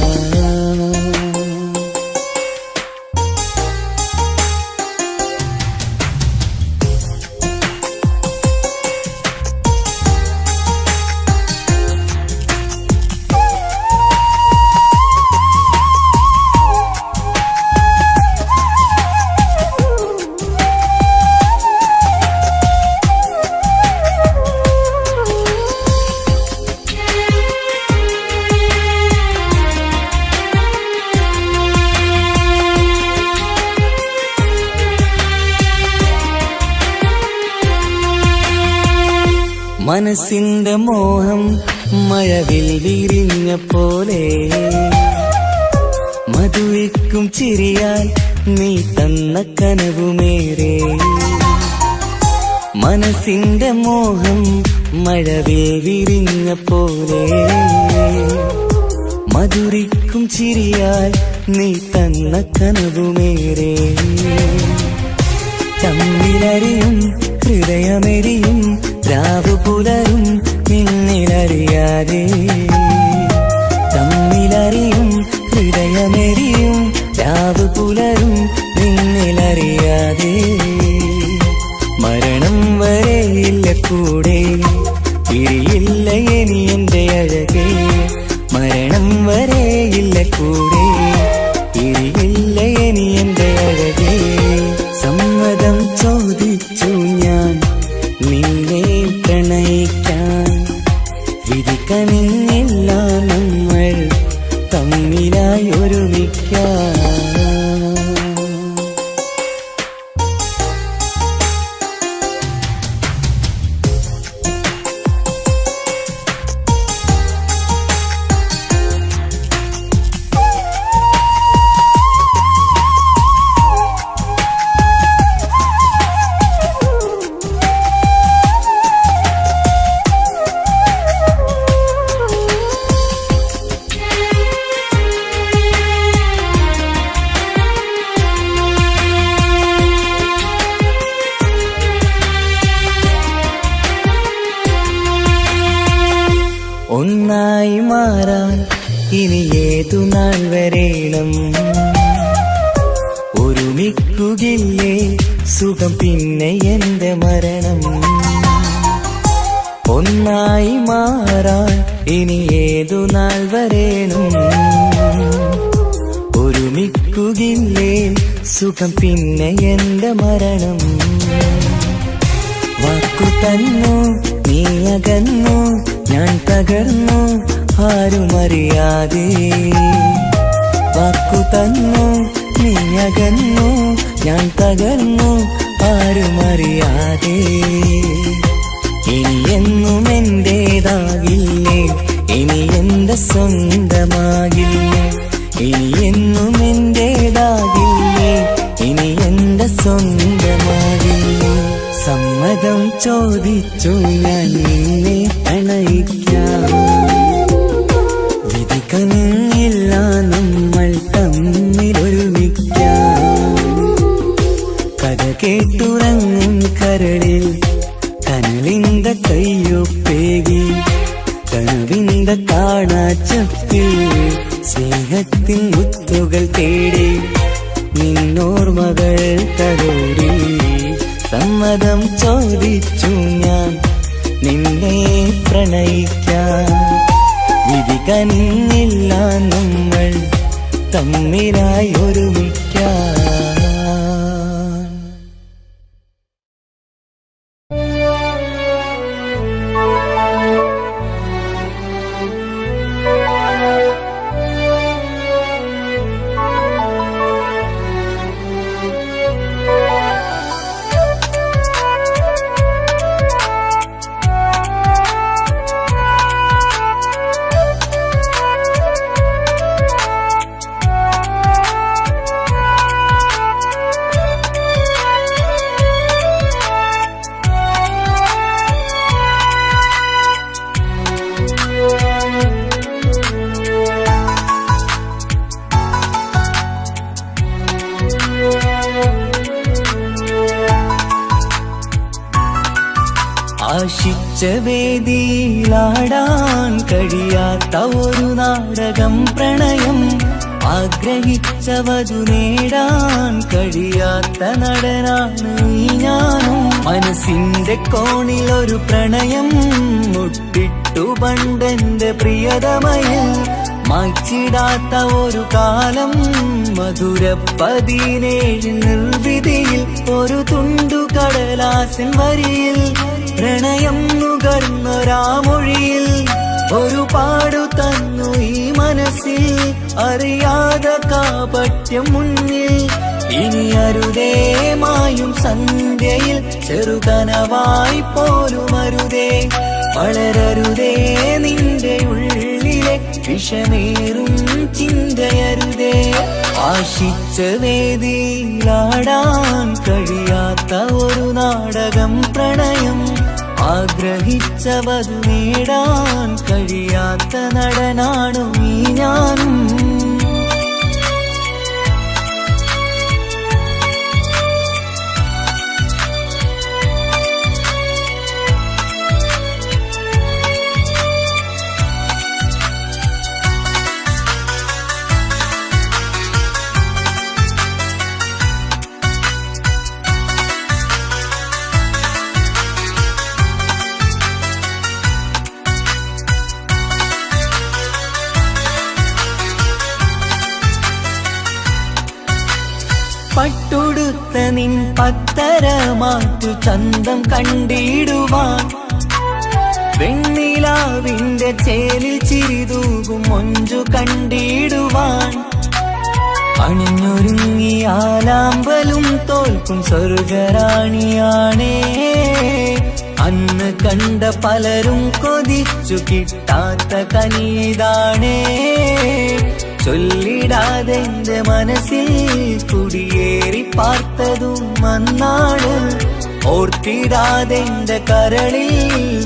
A: മനസ്സിന്റെ മോഹം മഴവിൽ വിരിഞ്ഞ പോലെ മധുവിക്കും ചിരിയാൽ നീ തന്ന കനവുമേറെ. മനസ്സിന്റെ മോഹം മഴവിൽ വിരിഞ്ഞ പോലെ മധുരിക്കും ചിരിയാൽ നീ തന്ന കനവുമേറെ. തമ്മിലറിയും ഹൃദയമെരിയും രാവു പുലരും നിന്നിലറിയാതെ തമ്മിലറിയും ഹൃദയമെരിയും രാവു പുലരും നിന്നിലറിയാതെ മരണം വരെയില്ല കൂടെ പിരിയില്ല ഇനി എന്റെ അഴകേ മരണം വരെയില്ല കൂടെ പിരിയില്ല ഇനി എന്റെ അഴകേ സമ്മതം ചോദിച്ചു ഞാൻ നിന്നെ പ്രണയിക്കാൻ വിധിക്കനിന്നില്ല നമ്മൾ തമ്മിലായി ഒരുമിക്കാൻ ഒന്നായി മാറാൻ ഇനി ഏതു നാൾ വരേണം ഒരുമിക്കുകയില്ലേ സുഖം പിന്നെ എന്റെ മരണം ഒന്നായി മാറാൻ ഇനി ഏതു നാൾ വരേണം ഒരുമിക്കുകയില്ലേ സുഖം പിന്നെ എന്റെ മരണം വാക്കു തന്നു നീ അകന്നു ഞാൻ തകർന്നു ആരുമറിയാതെ വാക്കു തന്നു നീ അകന്നു ഞാൻ തകർന്നു ആരുമറിയാതെ ഇനി എന്നും എന്റേതാകില്ലേ ഇനി എന്റെ സ്വന്തമാകില്ലേ ഇനി എന്നും എന്റേതാകില്ലേ ഇനി എന്റെ സ്വന്തമാകില്ലേ സമ്മതം ചോദിച്ചു ഞാൻ നിന്നെ പ്രണയിക്കാം വിധിക്കനില്ല നമ്മൾ തമ്മിലൊരുമിക്കാം കഥ കേട്ടുറങ്ങും കരളിൽ കനലിന്റെ കയ്യൊപ്പേകി കനവിന്റെ കാണാച്ചപ്പിൽ സ്നേഹത്തിൻ മുത്തുകൾ തേടി നിന്നോർമകൾ തലോടി സമ്മതം ചോദിച്ചു ഞാൻ നിന്നെ പ്രണയിക്കാൻ വിധിക്കനിന്നില്ല നമ്മൾ തമ്മിലായി ഒരുമിക്കാൻ ആശിച്ച വേദിയിലാടാൻ കഴിയാത്ത ഒരു നാടകം പ്രണയം ആഗ്രഹിച്ചവതു നേടാൻ കഴിയാത്ത നടനാണ് ഈ ഞാനും മനസ്സിന്റെ കോണിൽ ഒരു പ്രണയം മുട്ടിട്ടു പണ്ടെന്റെ പ്രിയതമയിൽ മായ്ച്ചിടാത്ത ഒരു കാലം മധുര 17 നിർവിധിയിൽ ഒരു തുണ്ടു കടലാസിൻ വരിയിൽ പ്രണയം നുകർന്നൊരാമൊഴിയിൽ ഒരു പാടു തന്നു ഈ മനസ്സിൽ അറിയാതെ കാപട്യം മുന്നിൽ ഇനി അരുതേ മായും സന്ധ്യയിൽ ചെറുകനവായി പോലും അരുതേ വളരരുതേ നിന്റെ ഉള്ളിലെ വിഷമേറും ചിന്തയരുതേ ആശിച്ച വേദിയിലാടാൻ കഴിയാത്ത ഒരു നാടകം പ്രണയം ആഗ്രഹിച്ചവതു നേടാൻ കഴിയാത്ത നടനാണു ഈ ഞാനും പൂത്ത നിൻ പത്തരമാറ്റു ചന്തം കണ്ടിടുവാൻ വെണ്ണിലാവിന്റെ ചേലിൽ ചിരിതൂകും മൊഞ്ചു കണ്ടിടുവാൻ അണിഞ്ഞൊരുങ്ങിയാലാമ്പലും തോൽക്കും സ്വർഗറാണിയാണേ അന്ന് കണ്ട പലരും കൊതിച്ചു കിട്ടാത്ത കനിതാണേ ചൊല്ലിടാതെ എന്റെ മനസ്സിൽ കുടിയേറി പാർത്തതും അന്നാണ് ഓർത്തിടാതെ എന്റെ കരളിൽ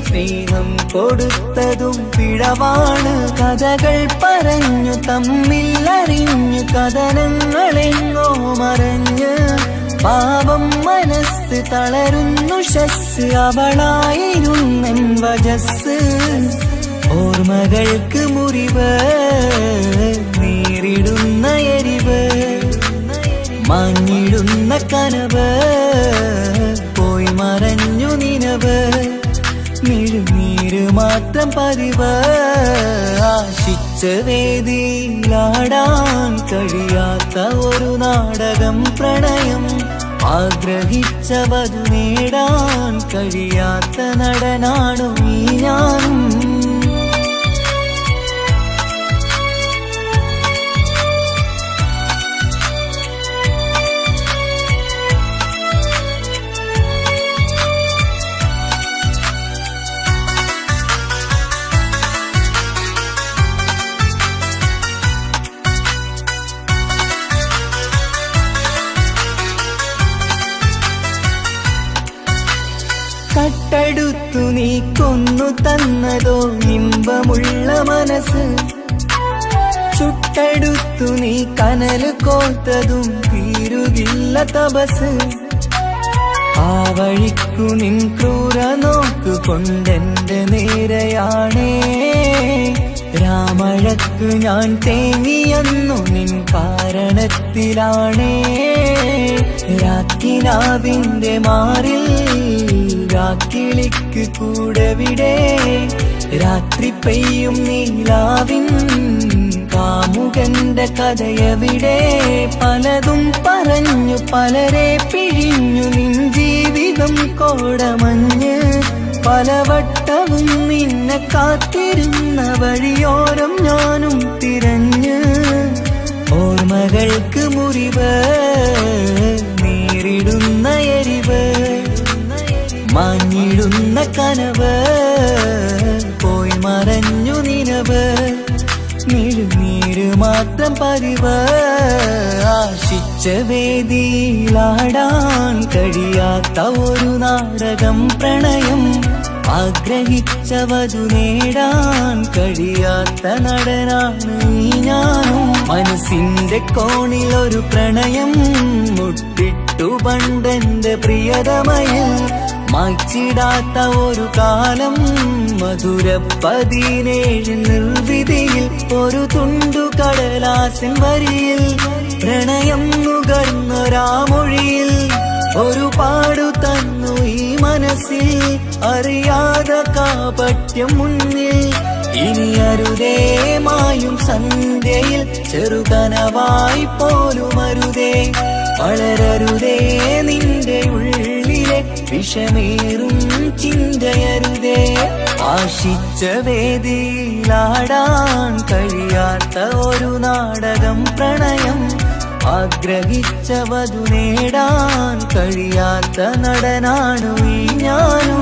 A: സ്നേഹം കൊടുത്തതും പിഴവാണ് കഥകൾ പറഞ്ഞു തമ്മിൽ അറിഞ്ഞു കഥനങ്ങളെങ്ങോ മറഞ്ഞ് പാപം മനസ്സ് തളരുന്നു ഷസ് അവളായിരുന്നെൻ വജസ് ഓർമ്മകൾക്ക് മുറിവ് നേരിടുന്ന എരിവ് മാഞ്ഞിടുന്ന കനവ് പോയി മറഞ്ഞു നിനവ് മിഴുനീര് മാത്രം പതിവ് ആശിച്ച വേദിയിലാടാൻ കഴിയാത്ത ഒരു നാടകം പ്രണയം ആഗ്രഹിച്ചവതു നേടാൻ കഴിയാത്ത നടനാണു ഈ ഞാനും കട്ടെടുത്തു നീ കൊന്നു തന്നതോ ഇമ്പമുള്ള മനസ്സ് ചുട്ടെടുത്തു നീ കനല് കോർത്തതും തീരുകില്ല തപസ് ആ വഴിക്കു നിൻ ക്രൂര നോക്കു കൊണ്ടെന്റെ നേരെയാണേ രാമഴക്കു ഞാൻ തേങ്ങിയെന്നു നിൻ കാരണത്തിലാണേ രാക്കിനാവിന്റെ മാറിൽ രാക്കിളിക്ക് കൂടവിടെ രാത്രി പെയ്യും നീലാവിൻ കാമുകന്റെ കഥയവിടെ പലതും പറഞ്ഞു പലരെ പിഴിഞ്ഞു നിൻ ജീവിതം കോടമഞ്ഞ് പലവട്ടവും നിന്നെ കാത്തിരുന്ന വഴിയോരം ഞാനും തിരഞ്ഞ് ഓർമ്മകൾക്ക് മുറിവ് നേരിടുന്ന എരിവ് മാഞ്ഞിടുന്ന കനവ് പോയി മറഞ്ഞു നിനവ് മിഴുനീര് മാത്രം പതിവ് ആശിച്ച വേദിയിലാടാൻ കഴിയാത്ത ഒരു നാടകം പ്രണയം ആഗ്രഹിച്ചവതു നേടാൻ കഴിയാത്ത നടനാണ് ഈ ഞാനും മനസ്സിന്റെ കോണിൽ ഒരു പ്രണയം മുട്ടിട്ടു പണ്ടെന്റെ പ്രിയതമയിൽ മായ്ച്ചിടാത്ത ഒരു കാലം മധുര 17 നിർവിധിയിൽ ഒരു തുണ്ടു കടലാസിൻ വരിയിൽ പ്രണയം നുകർന്നൊരാമൊഴിയിൽ ഒരു പാടു തന്നു ഈ മനസ്സിൽ അറിയാതെ കാപട്യം മുന്നിൽ ഇനി അരുതേ മായും സന്ധ്യയിൽ ചെറുകനവായി പോലും അരുതേ വളരരുതേ നിന്റെ ഉള്ളിലെ വിഷമേറും ചിന്തയരുതേ ആശിച്ച വേദിയിലാടാൻ കഴിയാത്ത ഒരു നാടകം പ്രണയം ആഗ്രഹിച്ചവതു നേടാൻ കഴിയാത്ത നടനാണു ഈ ഞാനും